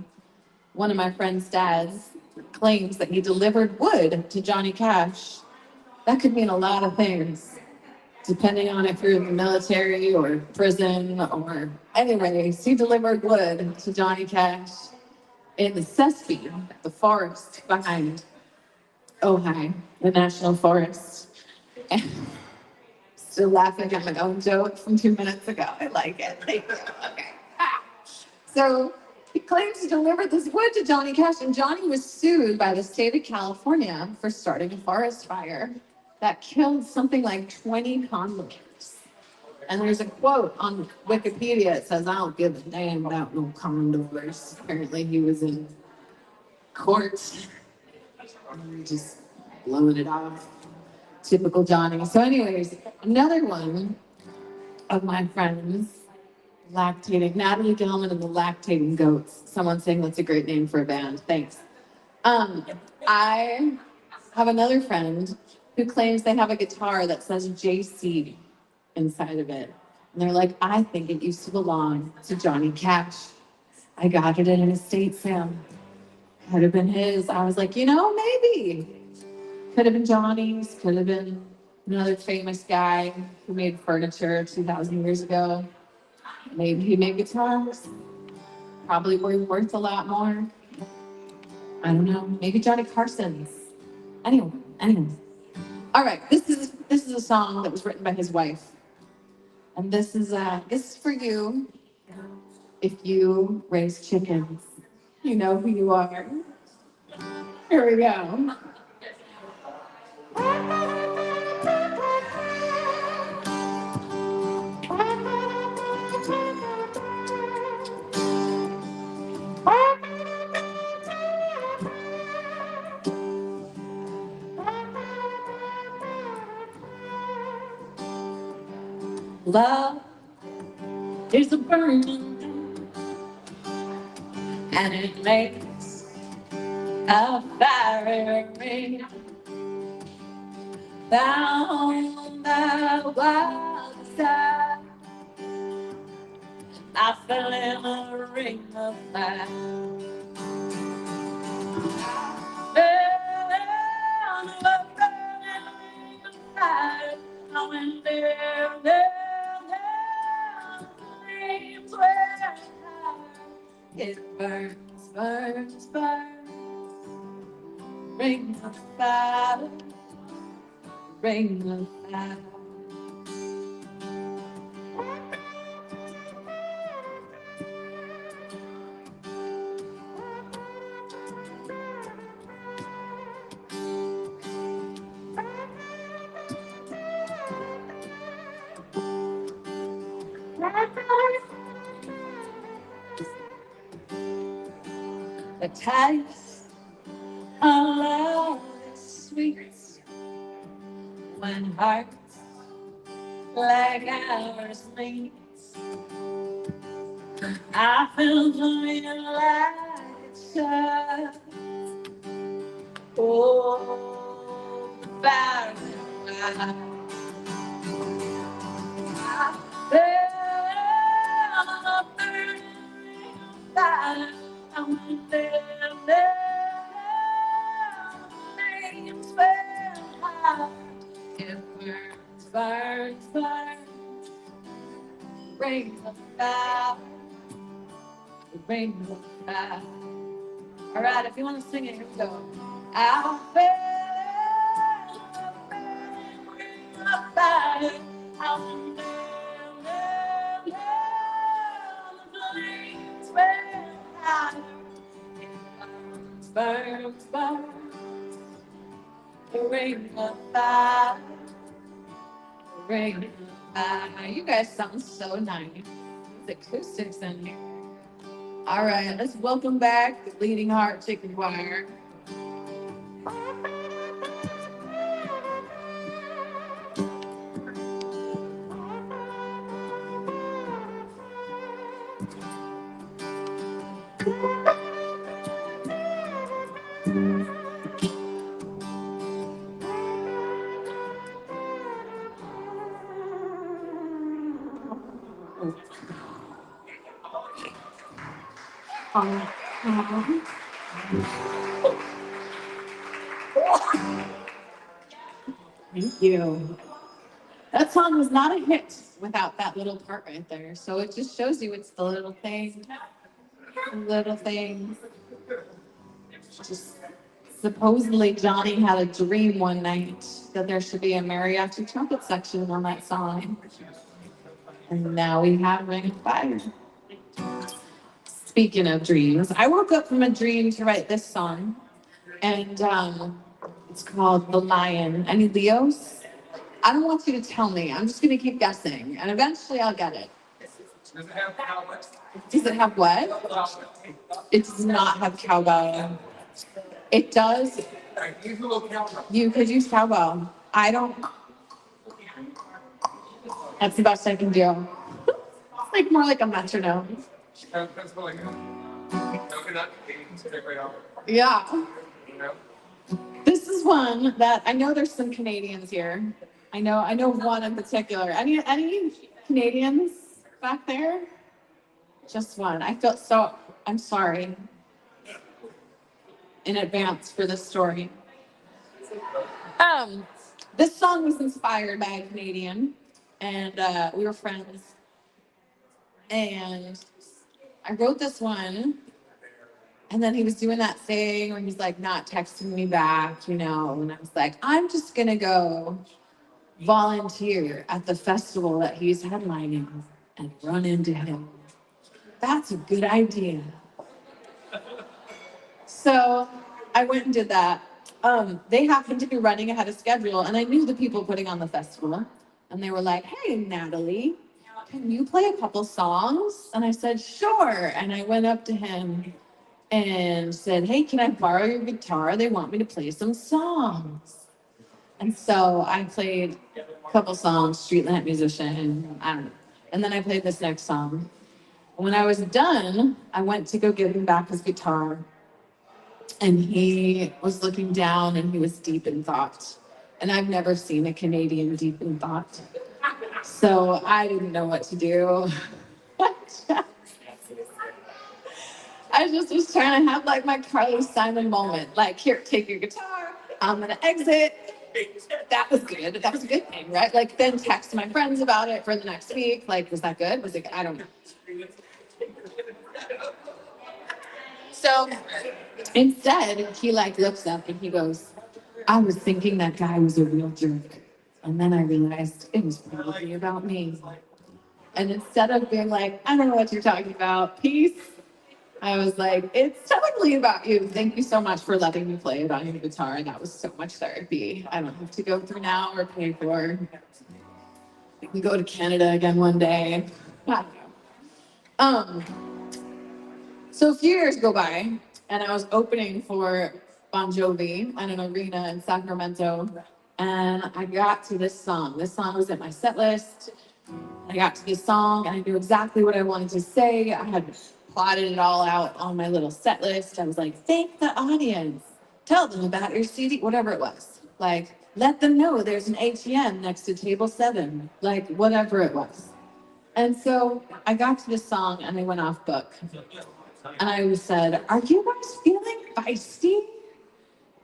One of my friend's dads claims that he delivered wood to Johnny Cash. That could mean a lot of things, depending on if you're in the military or prison or anyways. He delivered wood to Johnny Cash in the Sespe, the forest behind Ojai, the national forest. And still laughing at my own joke from 2 minutes ago. I like it. Thank you. Okay. So he claims he delivered this wood to Johnny Cash, and Johnny was sued by the state of California for starting a forest fire that killed something like 20 condors. And there's a quote on Wikipedia. It says, "I don't give a damn about no condors." Apparently, he was in court, just blowing it off. Typical Johnny. So, anyways, another one of my friends, lactating, Natalie Gilman and the Lactating Goats. Someone saying that's a great name for a band. Thanks. I have another friend who claims they have a guitar that says JC inside of it. And they're like, "I think it used to belong to Johnny Cash. I got it at an estate sale. Could have been his." I was like, maybe. Could have been Johnny's, could have been another famous guy who made furniture 2,000 years ago. Maybe he made guitars. Probably worth a lot more. I don't know. Maybe Johnny Carson's. Anyway. All right. This is a song that was written by his wife, and this is for you. If you raise chickens, you know who you are. Here we go. Love is a burning, and it makes a fiery ring down the wild side. I fell in a ring of fire. Fell in a burning ring of fire. I went there, flames were high. It burns, ring of fire, ring of fire. The taste of love is sweet when hearts like ours meet. I feel the like a child. Oh, the fire is wild. I fell on a burning fire. I went there, flames were high. burns, burns, brings us back, brings us back. All right, if you want to sing it, here we go. I fell, bring us back. I'll never, the flames will hide. Burns, burns, bring us back. Great. You guys sound so nice. The acoustics in here. All right, let's welcome back the Bleeding Heart Chicken Choir. Thank you. That song was not a hit without that little part right there. So it just shows you it's the little things. Little things. Just supposedly Johnny had a dream one night that there should be a mariachi trumpet section on that song. And now we have Ring of Fire. Speaking of dreams, I woke up from a dream to write this song. And it's called The Lion. Any Leos? I don't want you to tell me. I'm just going to keep guessing. And eventually I'll get it. Does it have cowbells? Does it have what? It does not have cowbell. It does. You could use cowbell. I don't. That's the best I can do. It's like more like a metronome. Yeah. This is one that I know there's some Canadians here. I know one in particular. Any Canadians back there? Just one. I feel so. I'm sorry in advance for this story. This song was inspired by a Canadian, and we were friends. And I wrote this one, and then he was doing that thing where he's like not texting me back, and I was like, I'm just gonna go volunteer at the festival that he's headlining and run into him. That's a good idea. So I went and did that. They happened to be running ahead of schedule, and I knew the people putting on the festival. And they were like, hey, Natalie, can you play a couple songs? And I said, sure. And I went up to him and said, hey, can I borrow your guitar? They want me to play some songs. And so I played a couple songs, Street Lamp Musician, I don't know. And then I played this next song. When I was done, I went to go give him back his guitar. And he was looking down and he was deep in thought. And I've never seen a Canadian deep in thought. So I didn't know what to do. I just was trying to have like my Carly Simon moment. Like, here, take your guitar. I'm going to exit. That was good. That was a good thing, right? Like, then text my friends about it for the next week. Like, was that good? Was it good? I don't know. So instead, he like looks up and he goes, I was thinking that guy was a real jerk. And then I realized it was probably about me. And instead of being like, I don't know what you're talking about, peace, I was like, it's totally about you. Thank you so much for letting me play it on your guitar. That was so much therapy. I don't have to go through now or pay for. I can go to Canada again one day. I don't know. So a few years go by, and I was opening for Bon Jovi at an arena in Sacramento, and I got to this song. This song was at my set list. I got to this song, and I knew exactly what I wanted to say. I had plotted it all out on my little set list. I was like, thank the audience. Tell them about your CD, whatever it was. Like, let them know there's an ATM next to table 7. Like, whatever it was. And so I got to this song, and I went off book. And I said, are you guys feeling feisty?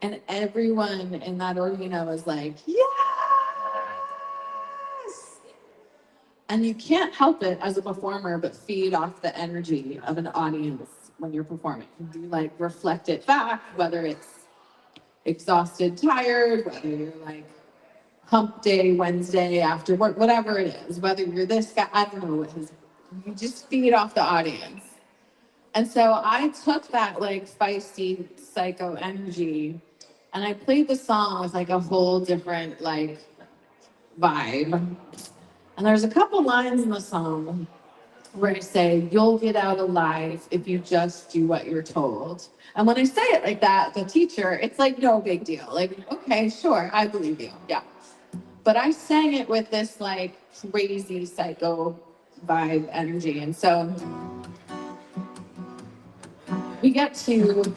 And everyone in that arena was like, yeah! And you can't help it as a performer but feed off the energy of an audience when you're performing. You like reflect it back, whether it's exhausted, tired, whether you're like hump day, Wednesday after work, whatever it is, whether you're this guy, I don't know what his, you just feed off the audience. And so I took that like feisty psycho energy and I played the song with like a whole different like vibe. And there's a couple lines in the song where I say, "You'll get out alive if you just do what you're told." And when I say it like that, the teacher, it's like no big deal. Like, okay, sure, I believe you. Yeah. But I sang it with this like crazy psycho vibe energy. And so we get to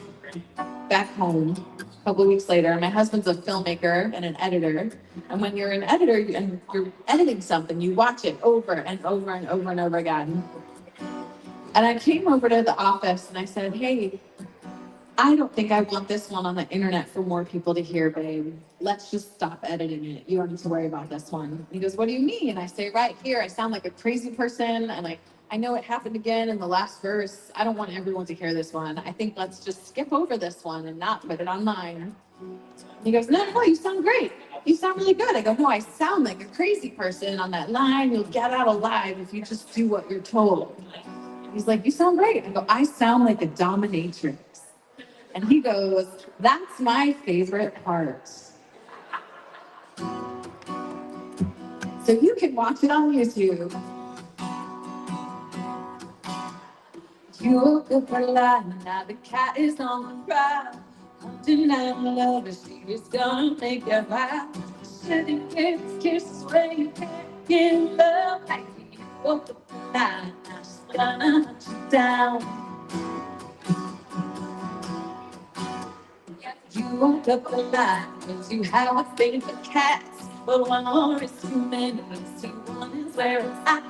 back home a couple of weeks later. My husband's a filmmaker and an editor. And when you're an editor and you're editing something, you watch it over and over and over and over again. And I came over to the office and I said, "Hey, I don't think I want this one on the internet for more people to hear, babe. Let's just stop editing it. You don't need to worry about this one." And he goes, "What do you mean?" And I say, "Right here, I sound like a crazy person. And like, I know it happened again in the last verse. I don't want everyone to hear this one. I think let's just skip over this one and not put it online." And he goes, "No, no, you sound great. You sound really good." I go, "No, I sound like a crazy person on that line. You'll get out alive if you just do what you're told." He's like, "You sound great." I go, "I sound like a dominatrix." And he goes, "That's my favorite part." So you can watch it on YouTube. You woke up alive, now the cat is on the prowl. Hunting down love, she is gonna make you wild. Sitting with kisses where you can't get love. Like you woke up alive, now she's gonna hunt you down. You woke up alive because you have a thing for cats. But one more is too many, see one is where it's at.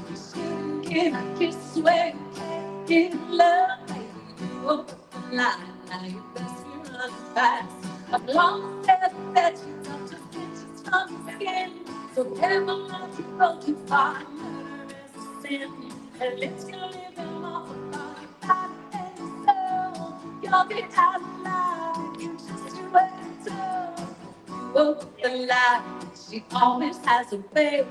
You shouldn't give a kiss where you can't get love. Baby, you woke up alive, now you best be running fast. I've long said that you don't just inches from the skin. So never let you go too far, murder is a sin. And it's gonna live in all about your body and your soul. You'll be out alive, you just do it too. You woke up alive, she always has a way.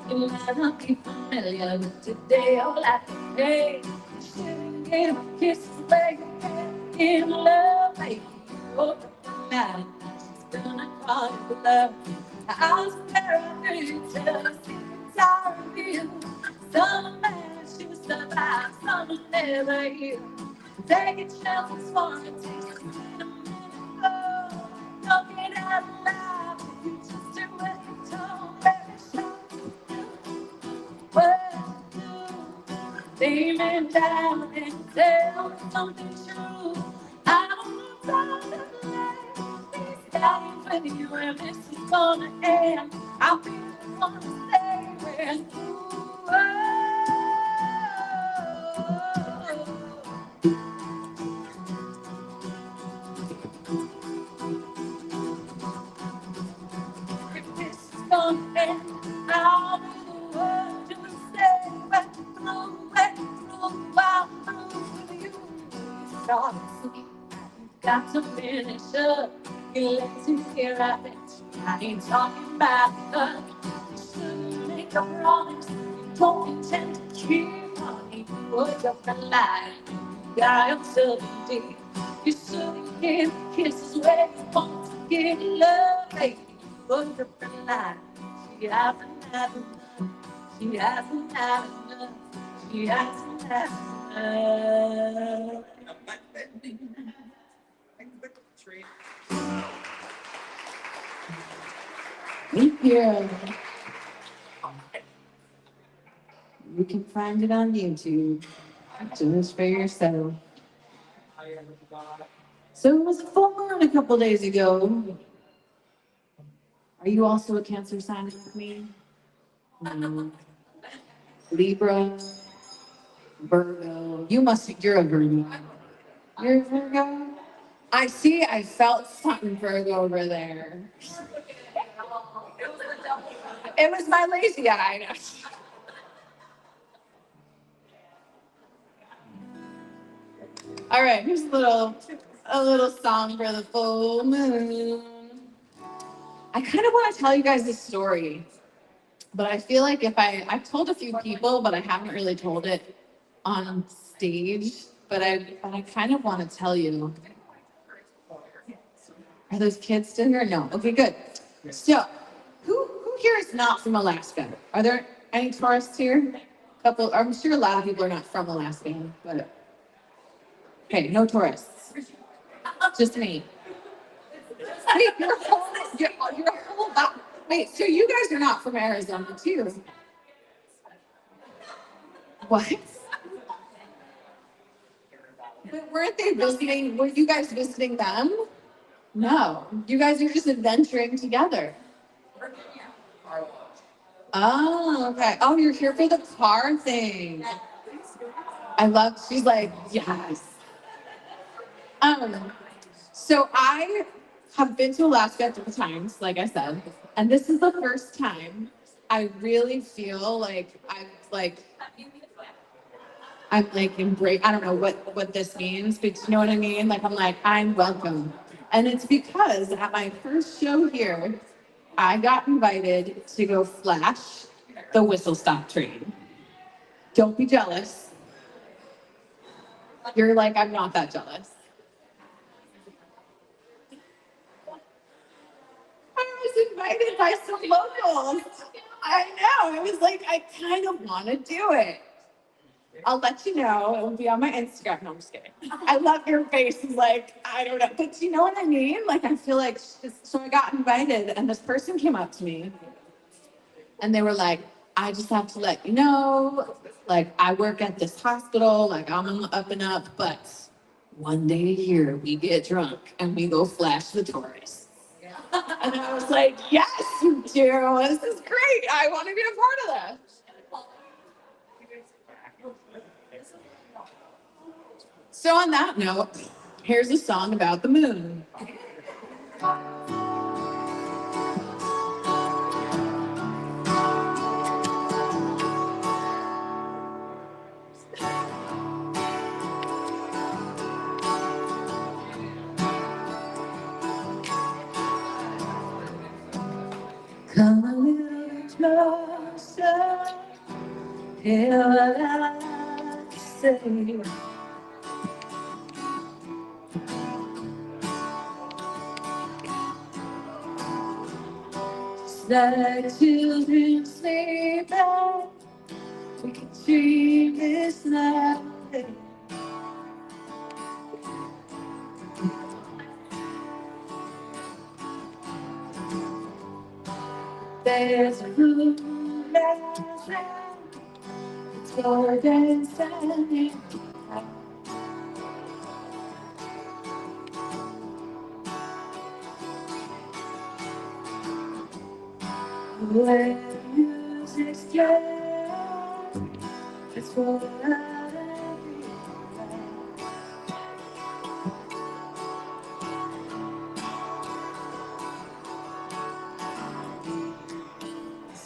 You might not be familiar with today or like today. You shouldn't give a kiss where you can't get love, baby. You woke up alive, she's gonna call you love. I was there to tell you secrets I reveal. Some man should survive, some never heal. Take a chance for a taste, just in a minute, oh. Don't get out alive, you just do what you're told. Baby, show what to do. Lay me down and tell me something true. I don't know how to play these guys with you, and this is gonna end. I'll be the one to stay with you. If this is gonna end, I'll be the one to stay with through, while through with you. Start to see, got to finish up. You lazy here, I bet I ain't talking about us. You shouldn't make a promise you don't intend to keep. Honey, you woke up alive, you got yourself deep. You shouldn't give kisses where you want to give love. Hey, you woke up alive, she hasn't had enough. She hasn't had enough. She hasn't had enough. Leap Hero. You can find it on YouTube. Just for yourself. So it was a full moon a couple days ago. Are you also a Cancer sign like me? No. Libra, Virgo. You're a Virgo. You're a Virgo? I see, I felt something Virgo over there. It was my lazy eye. All right, here's a little song for the full moon. I kind of want to tell you guys this story, but I feel like if I've told a few people, but I haven't really told it on stage. But I kind of want to tell you. Are those kids still here? No. Okay, good. So, who here is not from Alaska? Are there any tourists here? Couple. I'm sure a lot of people are not from Alaska, but okay, no tourists. Just me. Wait, you're a whole lot. Wait, so you guys are not from Arizona too? What? But weren't they visiting? Were you guys visiting them? No, you guys are just adventuring together. Oh, okay. Oh, you're here for the car thing. I love. She's like, yes. Um. So I have been to Alaska a couple times, like I said, and this is the first time I really feel like I'm like embrace. I don't know what this means, but you know what I mean. Like I'm like I'm welcome, and it's because at my first show here, I got invited to go flash the whistle stop train. Don't be jealous. You're like I'm not that jealous. I was invited by some locals. I know. I was like, I kind of want to do it. I'll let you know. It will be on my Instagram. No, I'm just kidding. I love your face. Is like, I don't know. But you know what I mean? Like, I feel like, so I got invited, and this person came up to me, and they were like, I just have to let you know, like, I work at this hospital, like, I'm on the up and up, but one day a year we get drunk and we go flash the tourists. And I was like, yes, you do. This is great. I want to be a part of this. So, on that note, here's a song about the moon. Come a little closer, hear what I have to say. Just like children sleeping, we can dream this night. There's a moon that's round, it's golden standing. When music's playing, it's what I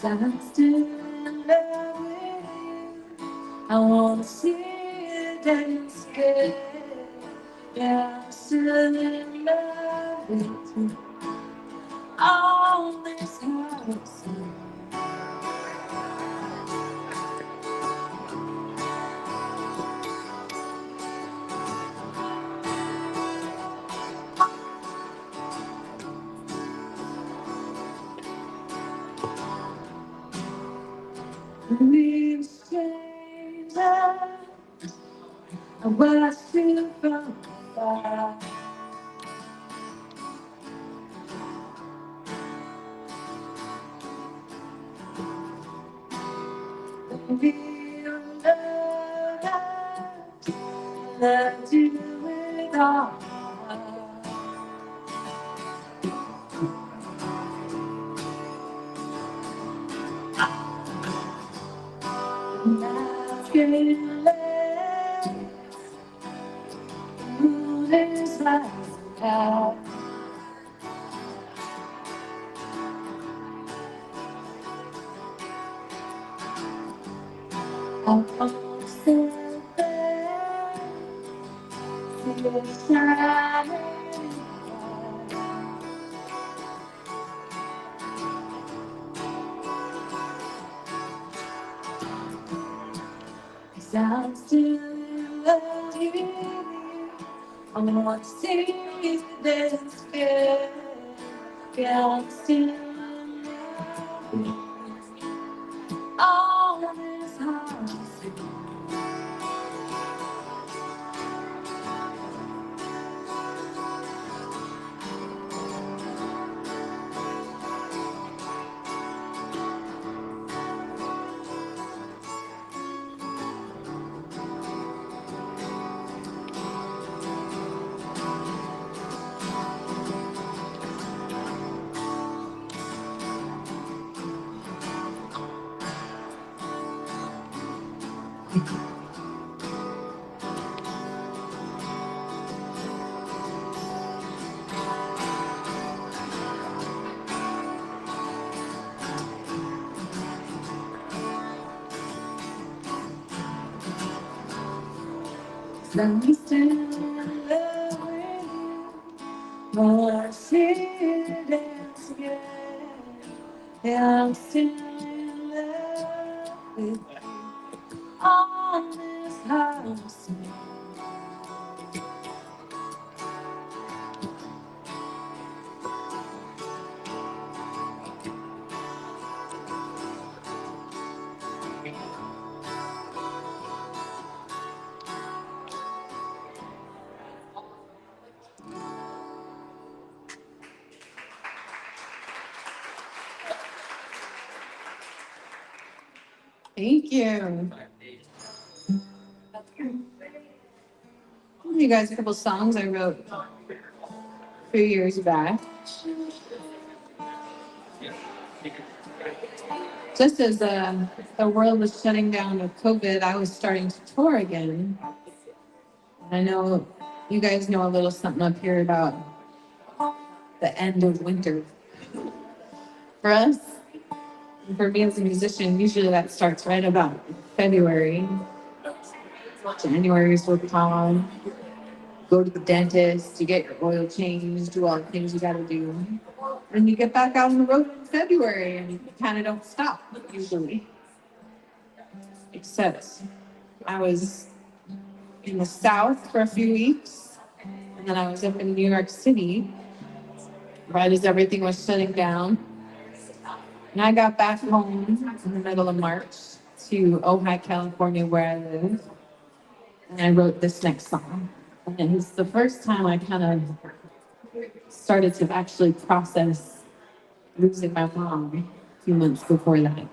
I'm still in love with you. I wanna see you dance again. Yeah, I'm still in love with you. All this house. We strangers, I watched you from afar. We love us, loved you with all our heart. Now getting late, the moon is rising out. I won't stand there I'm still in love with you. I want to see you dance again. Yeah, I'm still in love with you. All this heart. I'm still in love with you. Oh, I see you dance again. Yeah, I'm still in love with you. On this house. Thank you. I'll give you guys a couple songs I wrote a few years back. Just as the world was shutting down with COVID, I was starting to tour again. And I know you guys know a little something up here about the end of winter. For us, and for me as a musician, usually that starts right about February. January is so calm. Go to the dentist, you get your oil changed, do all the things you got to do. And you get back out on the road in February and you kind of don't stop usually. Except I was in the South for a few weeks and then I was up in New York City right as everything was shutting down. And I got back home in the middle of March to Ojai, California, where I live. And I wrote this next song. And it's the first time I kind of started to actually process losing my mom a few months before that.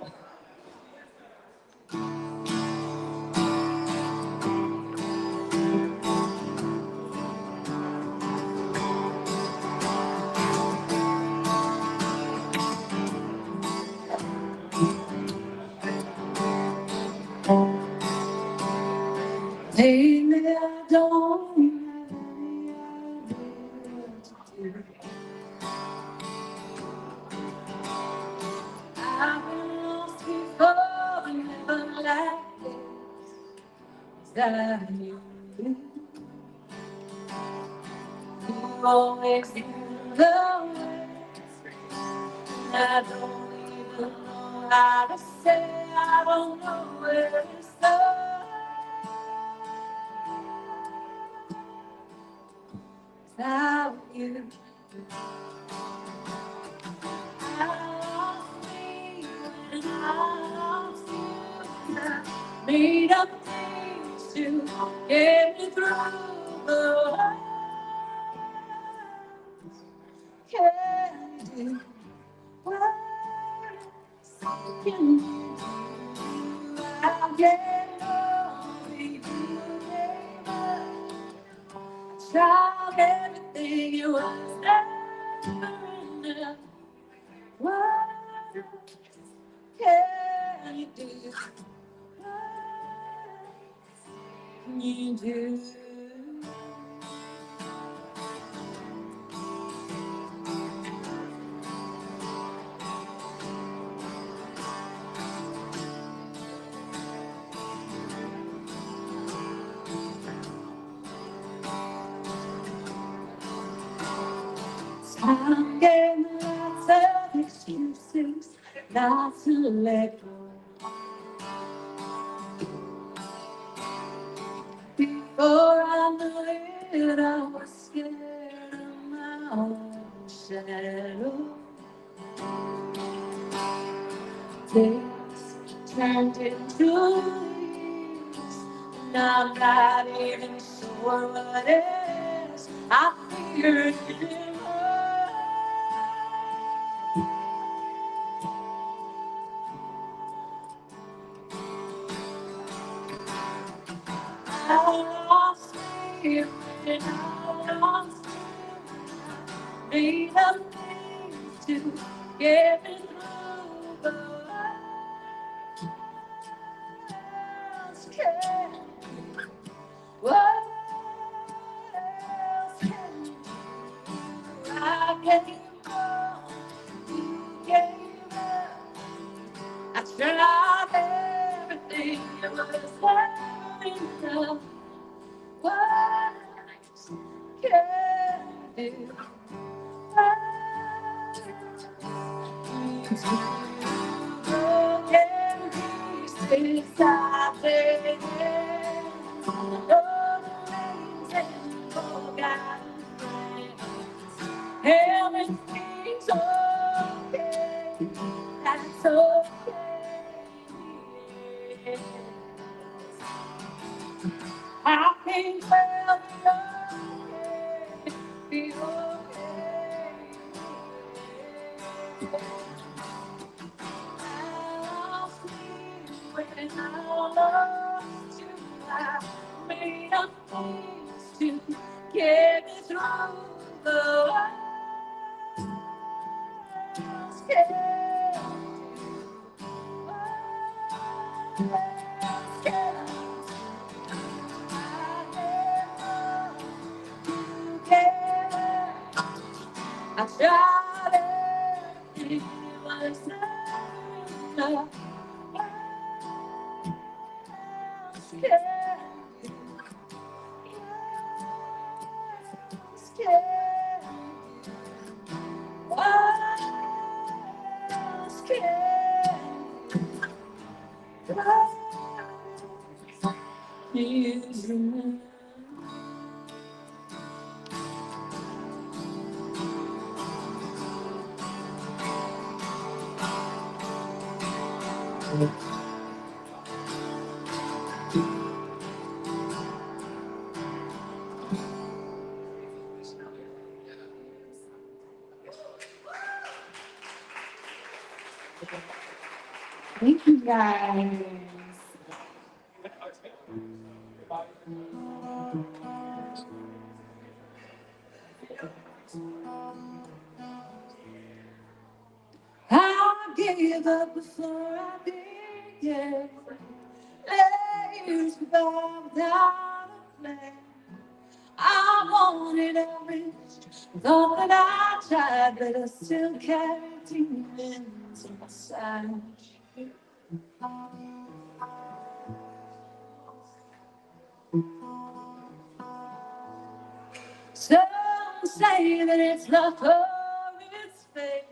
Lately, I don't have any idea what to do. I've been lost before, but never like this. That you always knew the way. I don't even know how to say, I don't know where to start. Without you, I lost me when I lost you. I made up things to get me through, but what can you do? What can you do? I'll get over you, baby. Tried everything, it was never enough. What can you do? What can you do? I'm getting lots of excuses not to let go. Before I knew it, I was scared of my own shadow. Days turned into weeks, and I'm not even sure what it is. I fear it more. I lost fear and I lost made up things to get me through the world's can. What else can you do? I gave up, you gave up. I tried everything, it was never enough. What else can you do? Broken pieces I've been remains and forgotten friends. Everything's okay, that's okay. I can't tell you be okay. I lost me when I lost you. I made up things to get me through the world's chaos. World's chaos. I tried everything, was never enough. What else can you? What else can you? What else can you? What else can you? Thank you guys. I gave up before I began. Layers without a plan. I wanted a rich, thought that I tried, but I still carry demons inside. Some say that it's luck or it's fate.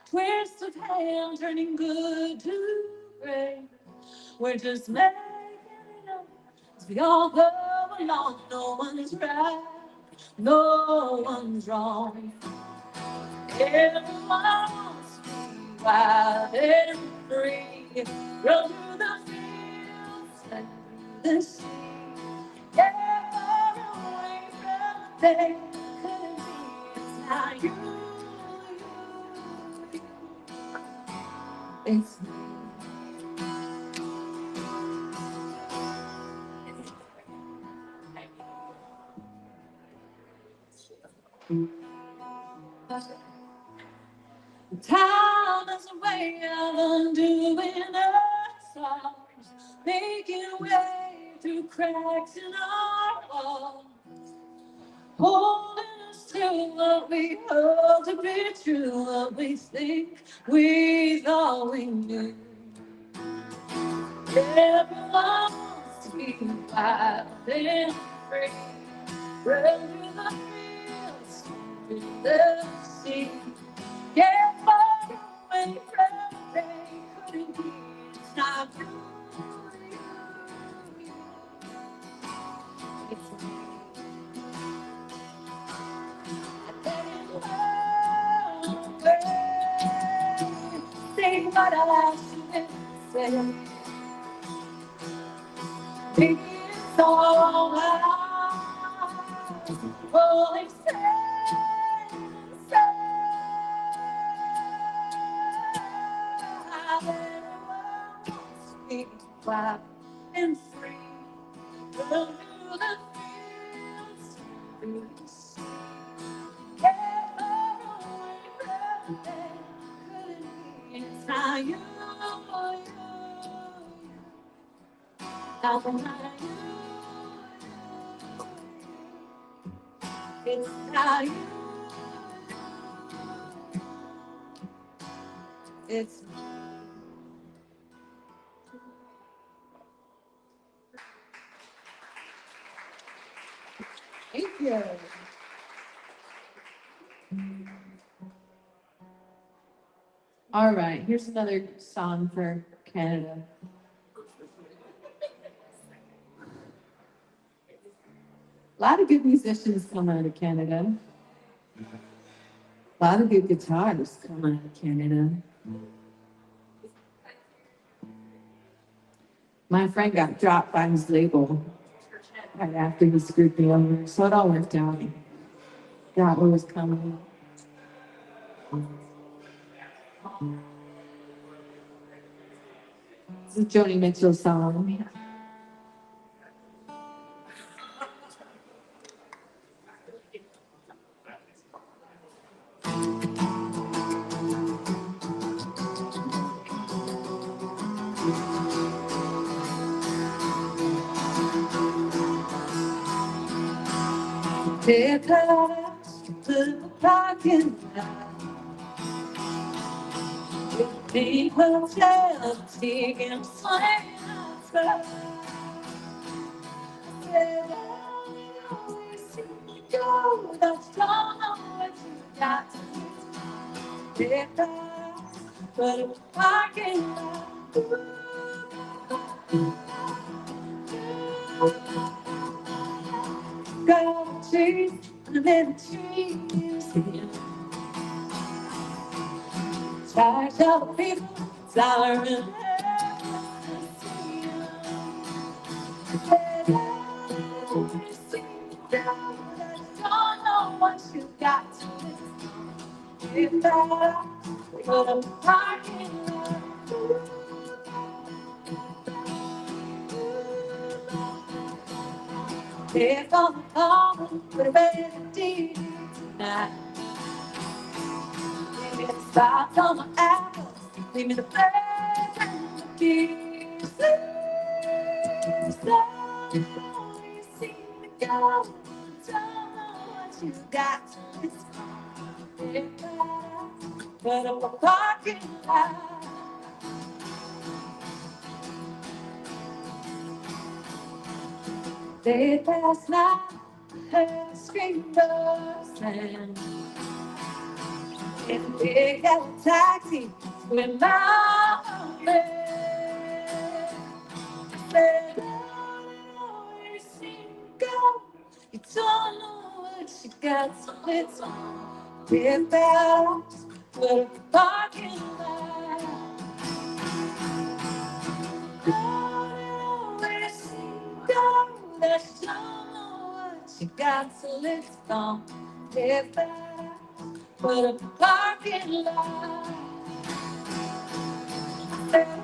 Twist of hand turning good to great. We're just making it up as we all go along. No one's right, no one's wrong. Everyone wants to be wild and free. Run through the fields and through the sea. Get far away from the day couldn't be. It's not you, it's me. Time is a way of undoing ourselves, making way through cracks in our walls, holding us to what we hold to be true, what we think we thought we knew. Everyone wants to be wild and free, run through the fields, through the see. Get far away from they couldn't be. It's not you, it's me. Say what I should say. Maybe it's all I will say. I never speak wild and free. Run through the fields, through the sea. Get far away from there. Couldn't be. It's not you, not you. It's not you. It's thank you. All right, here's another song for Canada. A lot of good musicians come out of Canada. A lot of good guitars come out of Canada. My friend got dropped by his label right after he screwed me over, so it all worked out. Got what was coming. This is Joni Mitchell's song. Take us to the parking lot. People tell taking flight outside. Go, that's don't know what you got to do. Take us to the parking lot. Go trees, little trees. Charge of people, siren. Don't know what you got to do. If I put a parking lot. If I'm home with a better deal tonight. Maybe it's spots on my apples. Leave me the place and the keys. So you see me go. Don't know what you got to miss. If I put up a parking lot. Late last night, I heard a scream of sand. In a big yellow taxi with my own bed. Said, oh, you seem to go. You don't know what you got, so it's on. Get back, put up the parking lot. Oh, where you seem to go. There's don't know what you got, so it's on. Get back. Put up a parking lot.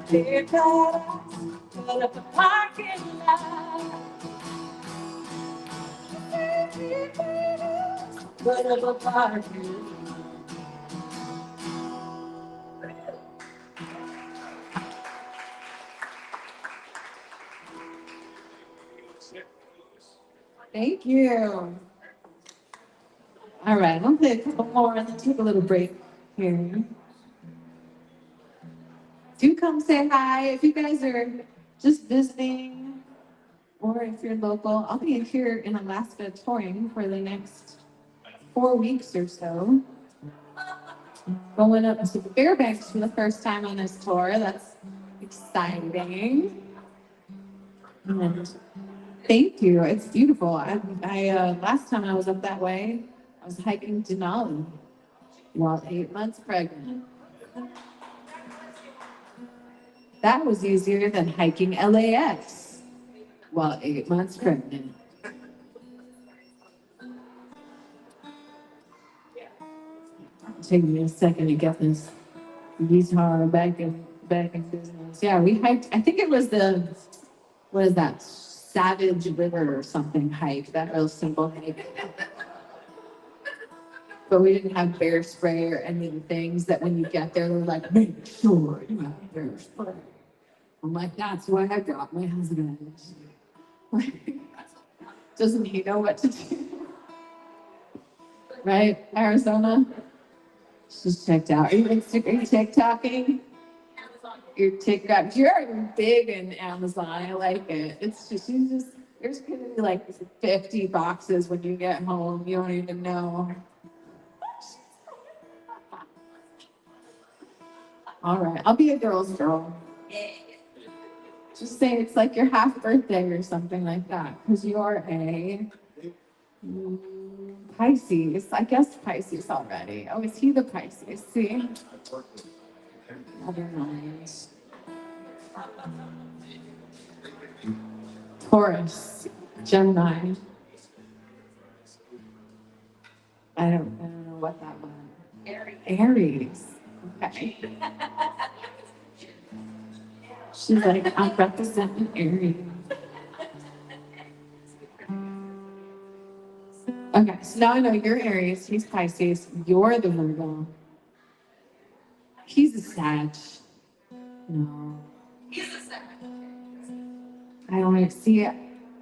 Dear God, put up a parking lot. Put up a parking lot. Thank you. All right, I'll play a couple more and then take a little break here. Do come say hi if you guys are just visiting or if you're local. I'll be here in Alaska touring for the next 4 weeks or so. Going up to Fairbanks for the first time on this tour. That's exciting. And thank you. It's beautiful. I last time I was up that way, I was hiking Denali while 8 months pregnant. That was easier than hiking LAX while 8 months pregnant. Taking me a second to get this guitar back in business. Yeah, we hiked. I think it was the what is that? Savage River or something hike. That real simple hike. But we didn't have bear spray or any of the things that when you get there, they're like, make sure you have bear spray. I'm like, that's why I got my husband. Doesn't he know what to do? Right, Arizona? She's checked out. Are you TikToking? You're TikTok. You're big in Amazon. I like it. It's just there's gonna be like 50 boxes when you get home. You don't even know. All right, I'll be a girl's girl. Just say it's like your half birthday or something like that, because you're a Pisces. I guessed Pisces already. Oh, is he the Pisces? See? Never mind. Taurus, Gemini. I don't know what that was. Aries. Okay. She's like, I'm representing Aries. Okay, so now I know you're Aries, he's Pisces, you're the Virgo. He's a Sag. No. I don't see it.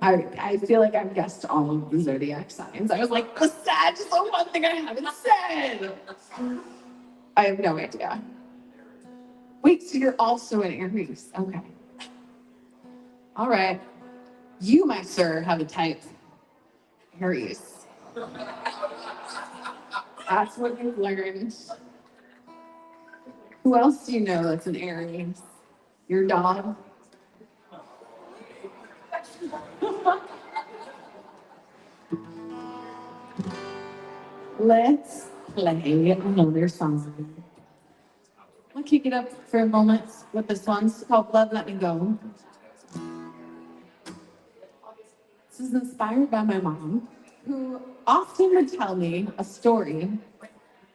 I feel like I've guessed all of the zodiac signs. I was like, the Sag is the one thing I haven't said. I have no idea. Wait, so you're also an Aries. Okay. All right. You, my sir, have a type. Aries. That's what you've learned. Who else do you know that's an Aries? Your dog? Let's play another song. I'll kick it up for a moment with this one. It's called Love Let Me Go. This is inspired by my mom, who often would tell me a story.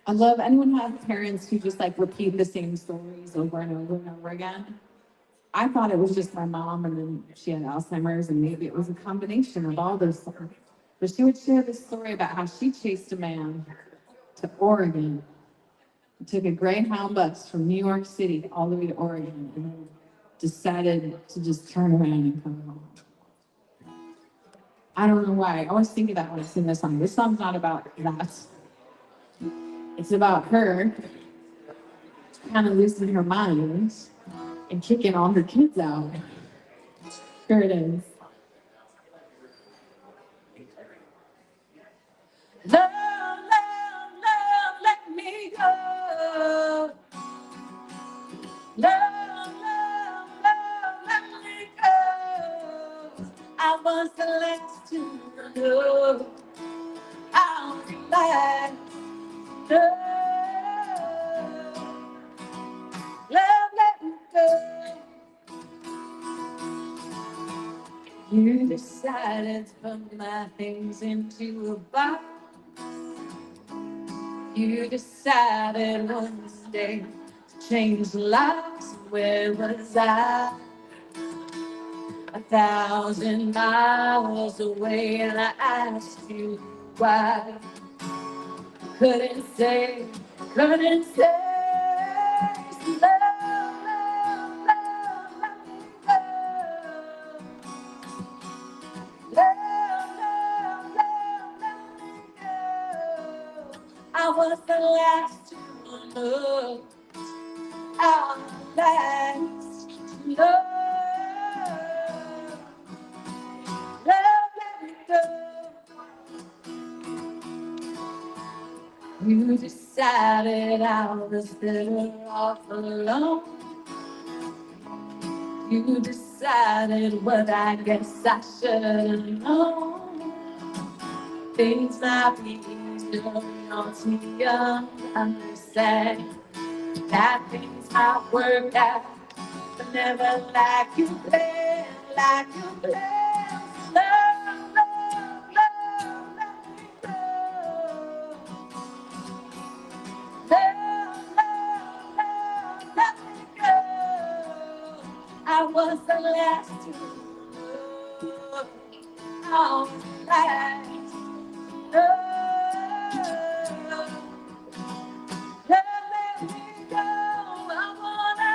I love anyone who has parents who just like repeat the same stories over and over and over again. I thought it was just my mom, and then she had Alzheimer's, and maybe it was a combination of all those things. But she would share this story about how she chased a man to Oregon. Took a Greyhound bus from New York City all the way to Oregon, and then decided to just turn around and come home. I don't know why. I always think of that when I sing this song. This song's not about that. It's about her kind of losing her mind and kicking all her kids out. Here it is. Love, love, love, let me go. Love, love, love, let me go. I was the last to know. I was like, love, love, let me go. You decided to put my things into a box. You decided one day to change lives. Where was I? 1,000 miles away, and I asked you why. Couldn't say, couldn't say. Love, love, love, let me go. Love, love, love, let me go. I was the last to know. Our last to know. Love, let me go. You decided I was better off alone. You decided what I guess I should have known. Things might be easier when you're too young to understand that things might work out, but never like you planned, like you planned. Love, love, love, let me go. Love, love, love, let me go. I was the last to love. I was the last. Love, let me go. I wanna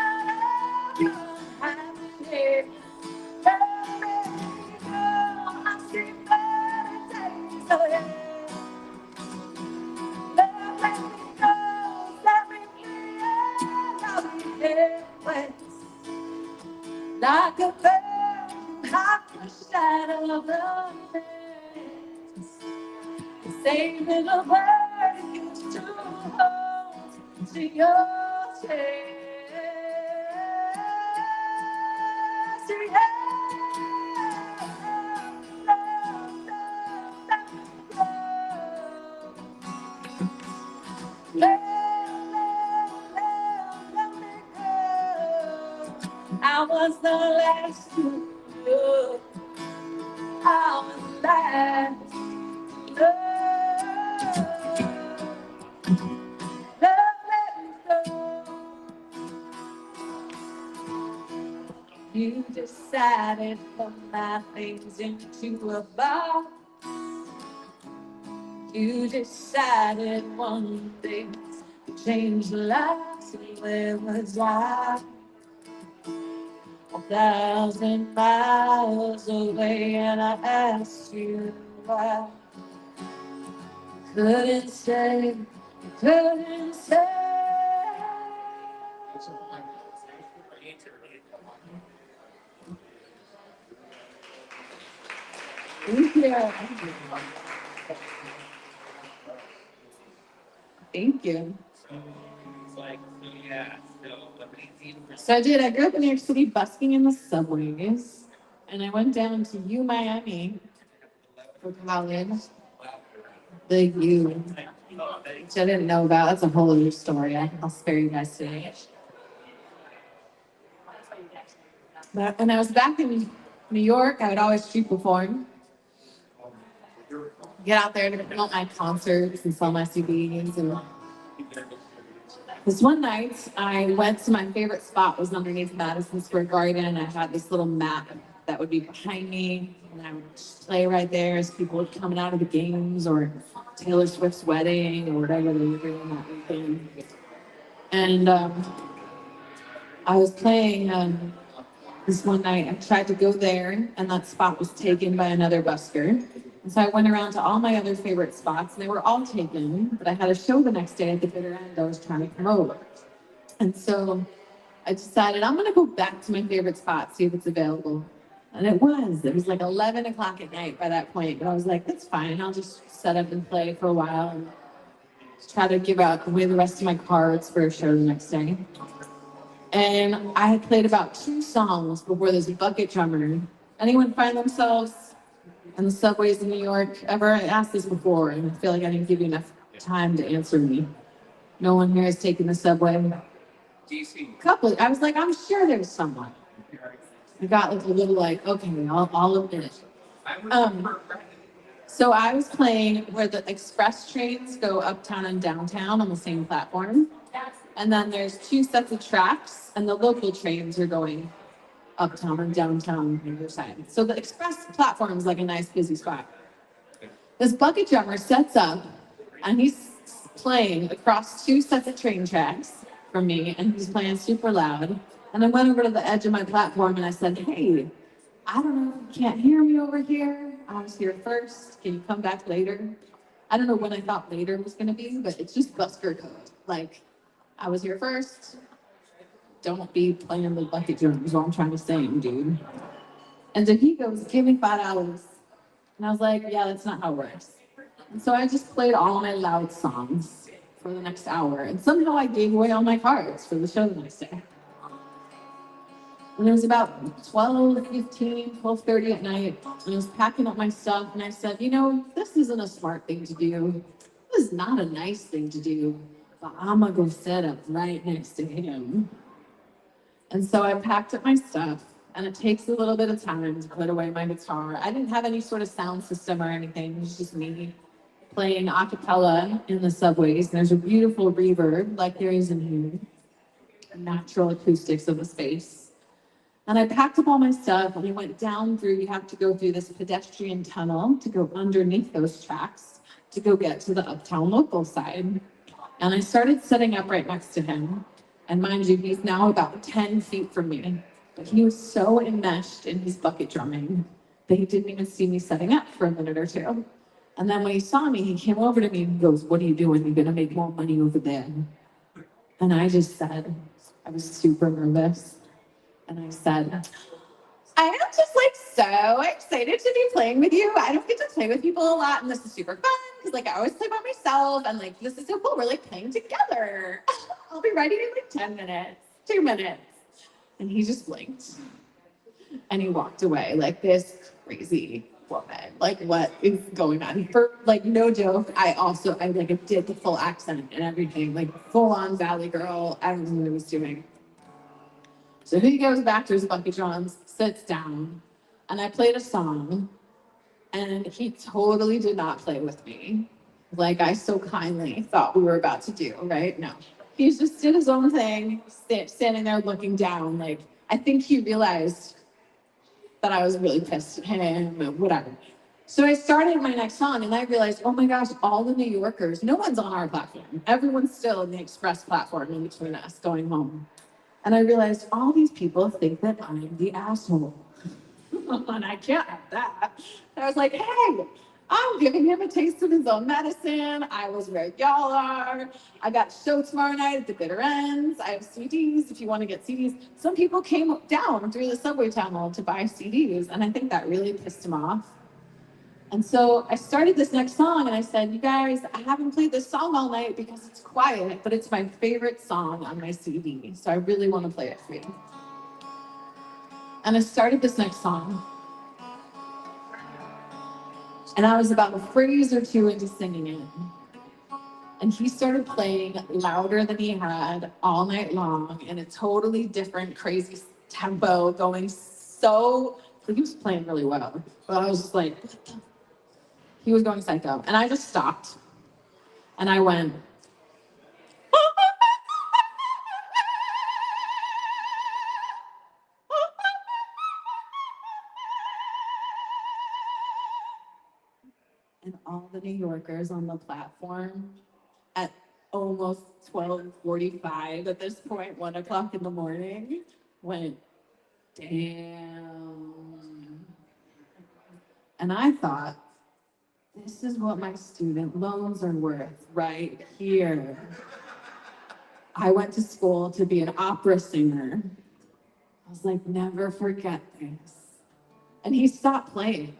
have it. Let me go. I see better days ahead. Let me go. Let me be. I'll be helpless. Like a bird, hot the shadow of the fence. The same little bird used to hold to your chest. I was the last to know. I was the last to know. Love, let me go. You decided to put my things into a box. You decided one day to change lives, and where was I? 1,000 miles away, and I asked you why. Couldn't say, couldn't say. Thank you. Thank you. So I did. I grew up in New York City busking in the subways, and I went down to U Miami for college. The U, which I didn't know about. That's a whole other story. I'll spare you guys today. But when I was back in New York, I would always street perform. Get out there to promote my concerts and sell my CDs. And this one night, I went to my favorite spot was underneath Madison Square Garden. I had this little map that would be behind me, and I would just play right there as people were coming out of the games or Taylor Swift's wedding or whatever they were doing that weekend. And I was playing this one night. I tried to go there, and that spot was taken by another busker. And so I went around to all my other favorite spots, and they were all taken. But I had a show the next day at the bitter end I was trying to promote. And so I decided I'm going to go back to my favorite spot, see if it's available. And it was. It was like 11 o'clock at night by that point. But I was like, that's fine. I'll just set up and play for a while and try to give out away the rest of my cards for a show the next day. And I had played about 2 songs before this bucket drummer. Anyone find themselves in the subways in New York ever? I asked this before, and I feel like I didn't give you enough time to answer me. No one here has taken the subway. Couple. I was like, I'm sure there's someone. I got like a little like, okay, I'll admit it. So I was playing where the express trains go uptown and downtown on the same platform. And then there's 2 sets of tracks, and the local trains are going uptown and downtown on either side. So the express platform is like a nice busy spot. This bucket drummer sets up, and he's playing across 2 sets of train tracks from me, and he's playing super loud. And I went over to the edge of my platform, and I said, hey, I don't know if you can't hear me over here. I was here first. Can you come back later? I don't know when I thought later was going to be, but it's just busker code. Like, I was here first. Don't be playing the bucket drums while I'm trying to sing, dude. And so he goes, give me $5. And I was like, yeah, that's not how it works. And so I just played all my loud songs. for the next hour. And somehow I gave away all my cards for the show the next day. And it was about 12:30 at night. And I was packing up my stuff. And I said, you know, this isn't a smart thing to do. This is not a nice thing to do. But I'm going to go set up right next to him. And so I packed up my stuff. And it takes a little bit of time to put away my guitar. I didn't have any sort of sound system or anything. It was just me playing a cappella in the subways. And there's a beautiful reverb, like there is in here, natural acoustics of the space. And I packed up all my stuff and I went down through, you have to go through this pedestrian tunnel to go underneath those tracks to go get to the Uptown local side. And I started setting up right next to him. And mind you, he's now about 10 feet from me. But he was so enmeshed in his bucket drumming that he didn't even see me setting up for a minute or two. And then when he saw me, he came over to me and goes, what are you doing? You're going to make more money over there. And I just said, I was super nervous. And I said, I am just like so excited to be playing with you. I don't get to play with people a lot. And this is super fun because like I always play by myself. And like, this is so cool. We're like playing together. I'll be ready in like 10 minutes, 2 minutes. And he just blinked and he walked away like this crazy woman. Like, what is going on? For like, no joke, I like did the full accent and everything, like full on Valley Girl. I don't know what I was doing. So he goes back to his bucket drums, sits down, and I played a song, and he totally did not play with me like I so kindly thought we were about to do, right? No. He just did his own thing, standing there looking down. Like, I think he realized that I was really pissed at him, or whatever. So I started my next song, and I realized, oh my gosh, all the New Yorkers, no one's on our platform. Everyone's still in the express platform in between us going home. And I realized all these people think that I'm the asshole. And I can't have that. And I was like, hey, I'm giving him a taste of his own medicine. I was where y'all are. I got a show tomorrow night at the Bitter Ends. I have CDs if you want to get CDs. Some people came down through the subway tunnel to buy CDs. And I think that really pissed him off. And so I started this next song and I said, you guys, I haven't played this song all night because it's quiet, but it's my favorite song on my CD. So I really want to play it for you. And I started this next song. And I was about a phrase or two into singing it. And he started playing louder than he had all night long in a totally different, crazy tempo, going so, he was playing really well. But I was just like, what the? He was going psycho. And I just stopped. And I went, and all the New Yorkers on the platform at almost 12:45 at this point, 1 o'clock in the morning, went, damn. And I thought, this is what my student loans are worth right here. I went to school to be an opera singer. I was like, never forget this. And he stopped playing.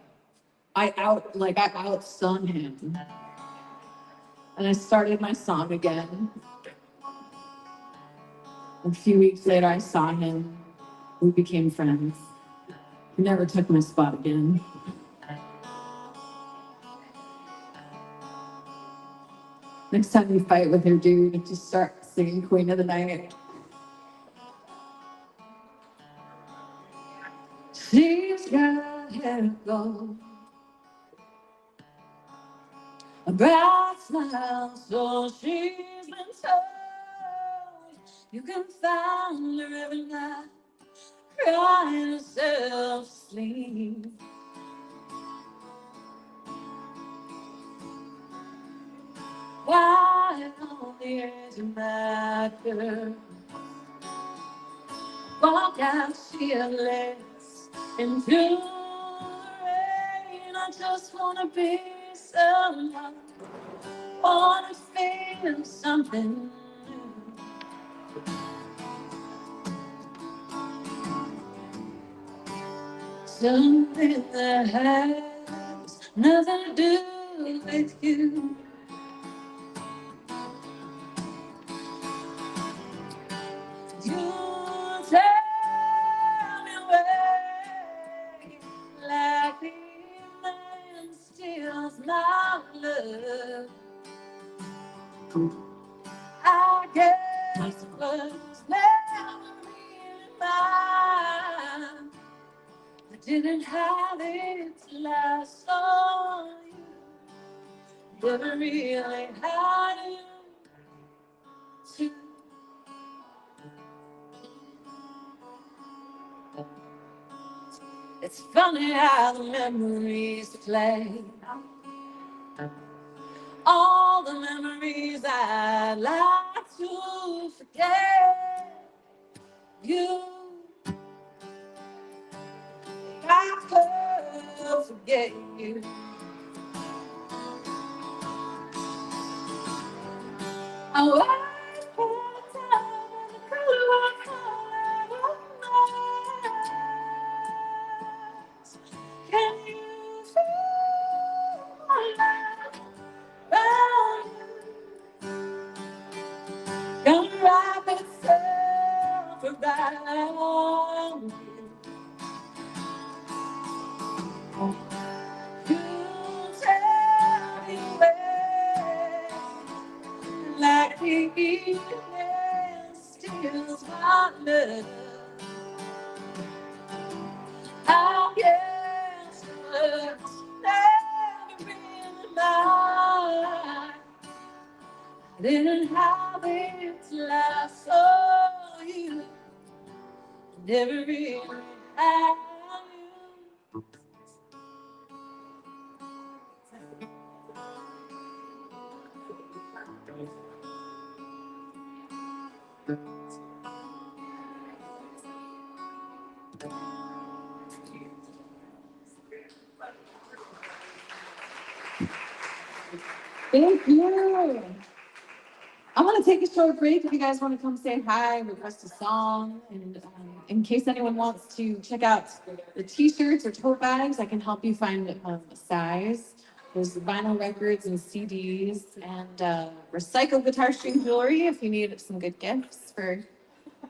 I outsung him. And I started my song again. A few weeks later, I saw him. We became friends. He never took my spot again. Next time you fight with your dude, just start singing Queen of the Night. She's got hair of gold, a bright smile, so she's been told. You can find her every night, crying herself to sleep. Why on the edge of my girl? Walk out fearless into the rain. I just wanna be someone, wanna feel something new. Something that has nothing to do with you. I guess it was never really mine. I didn't have it till I saw you. Never really had you to. It's funny how the memories play. All the memories I'd like to forget. You, I could forget you. I was for the time and the color was calling on us. Can you feel my love around you? Gonna wrap itself around you. You tell me where, like the evening steals my love. I guess it was never really mine. I didn't have it till I saw you. Never really had you. Thank you. I'm gonna take a short break. If you guys want to come say hi, request a song, and in case anyone wants to check out the T-shirts or tote bags, I can help you find a size. There's vinyl records and CDs and recycled guitar string jewelry if you need some good gifts for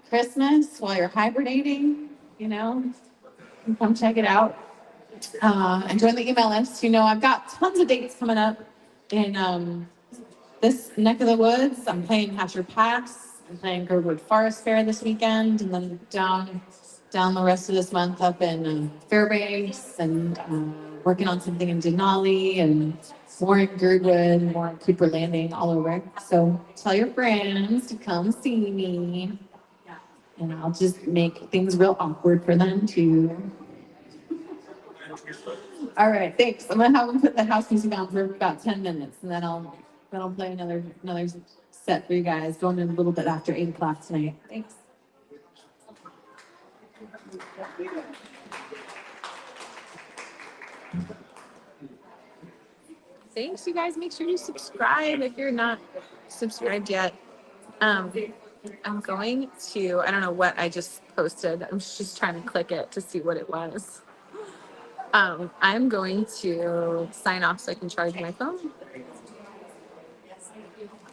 Christmas while you're hibernating. You know, come check it out. And join the email list. You know, I've got tons of dates coming up in this neck of the woods. I'm playing Hatcher Pass. I'm playing Girdwood Forest Fair this weekend, and then down the rest of this month up in Fairbanks, and working on something in Denali, and more in Girdwood, more in Cooper Landing, all over. So tell your friends to come see me, and I'll just make things real awkward for them too. All right, thanks. I'm gonna have them put the house music on for about 10 minutes, and then I'll play another set for you guys going in a little bit after 8 o'clock tonight. Thanks. Thanks, you guys. Make sure you subscribe if you're not subscribed yet. Um, I'm going to, I don't know what I just posted. I'm just trying to click it to see what it was. I'm going to sign off so I can charge my phone.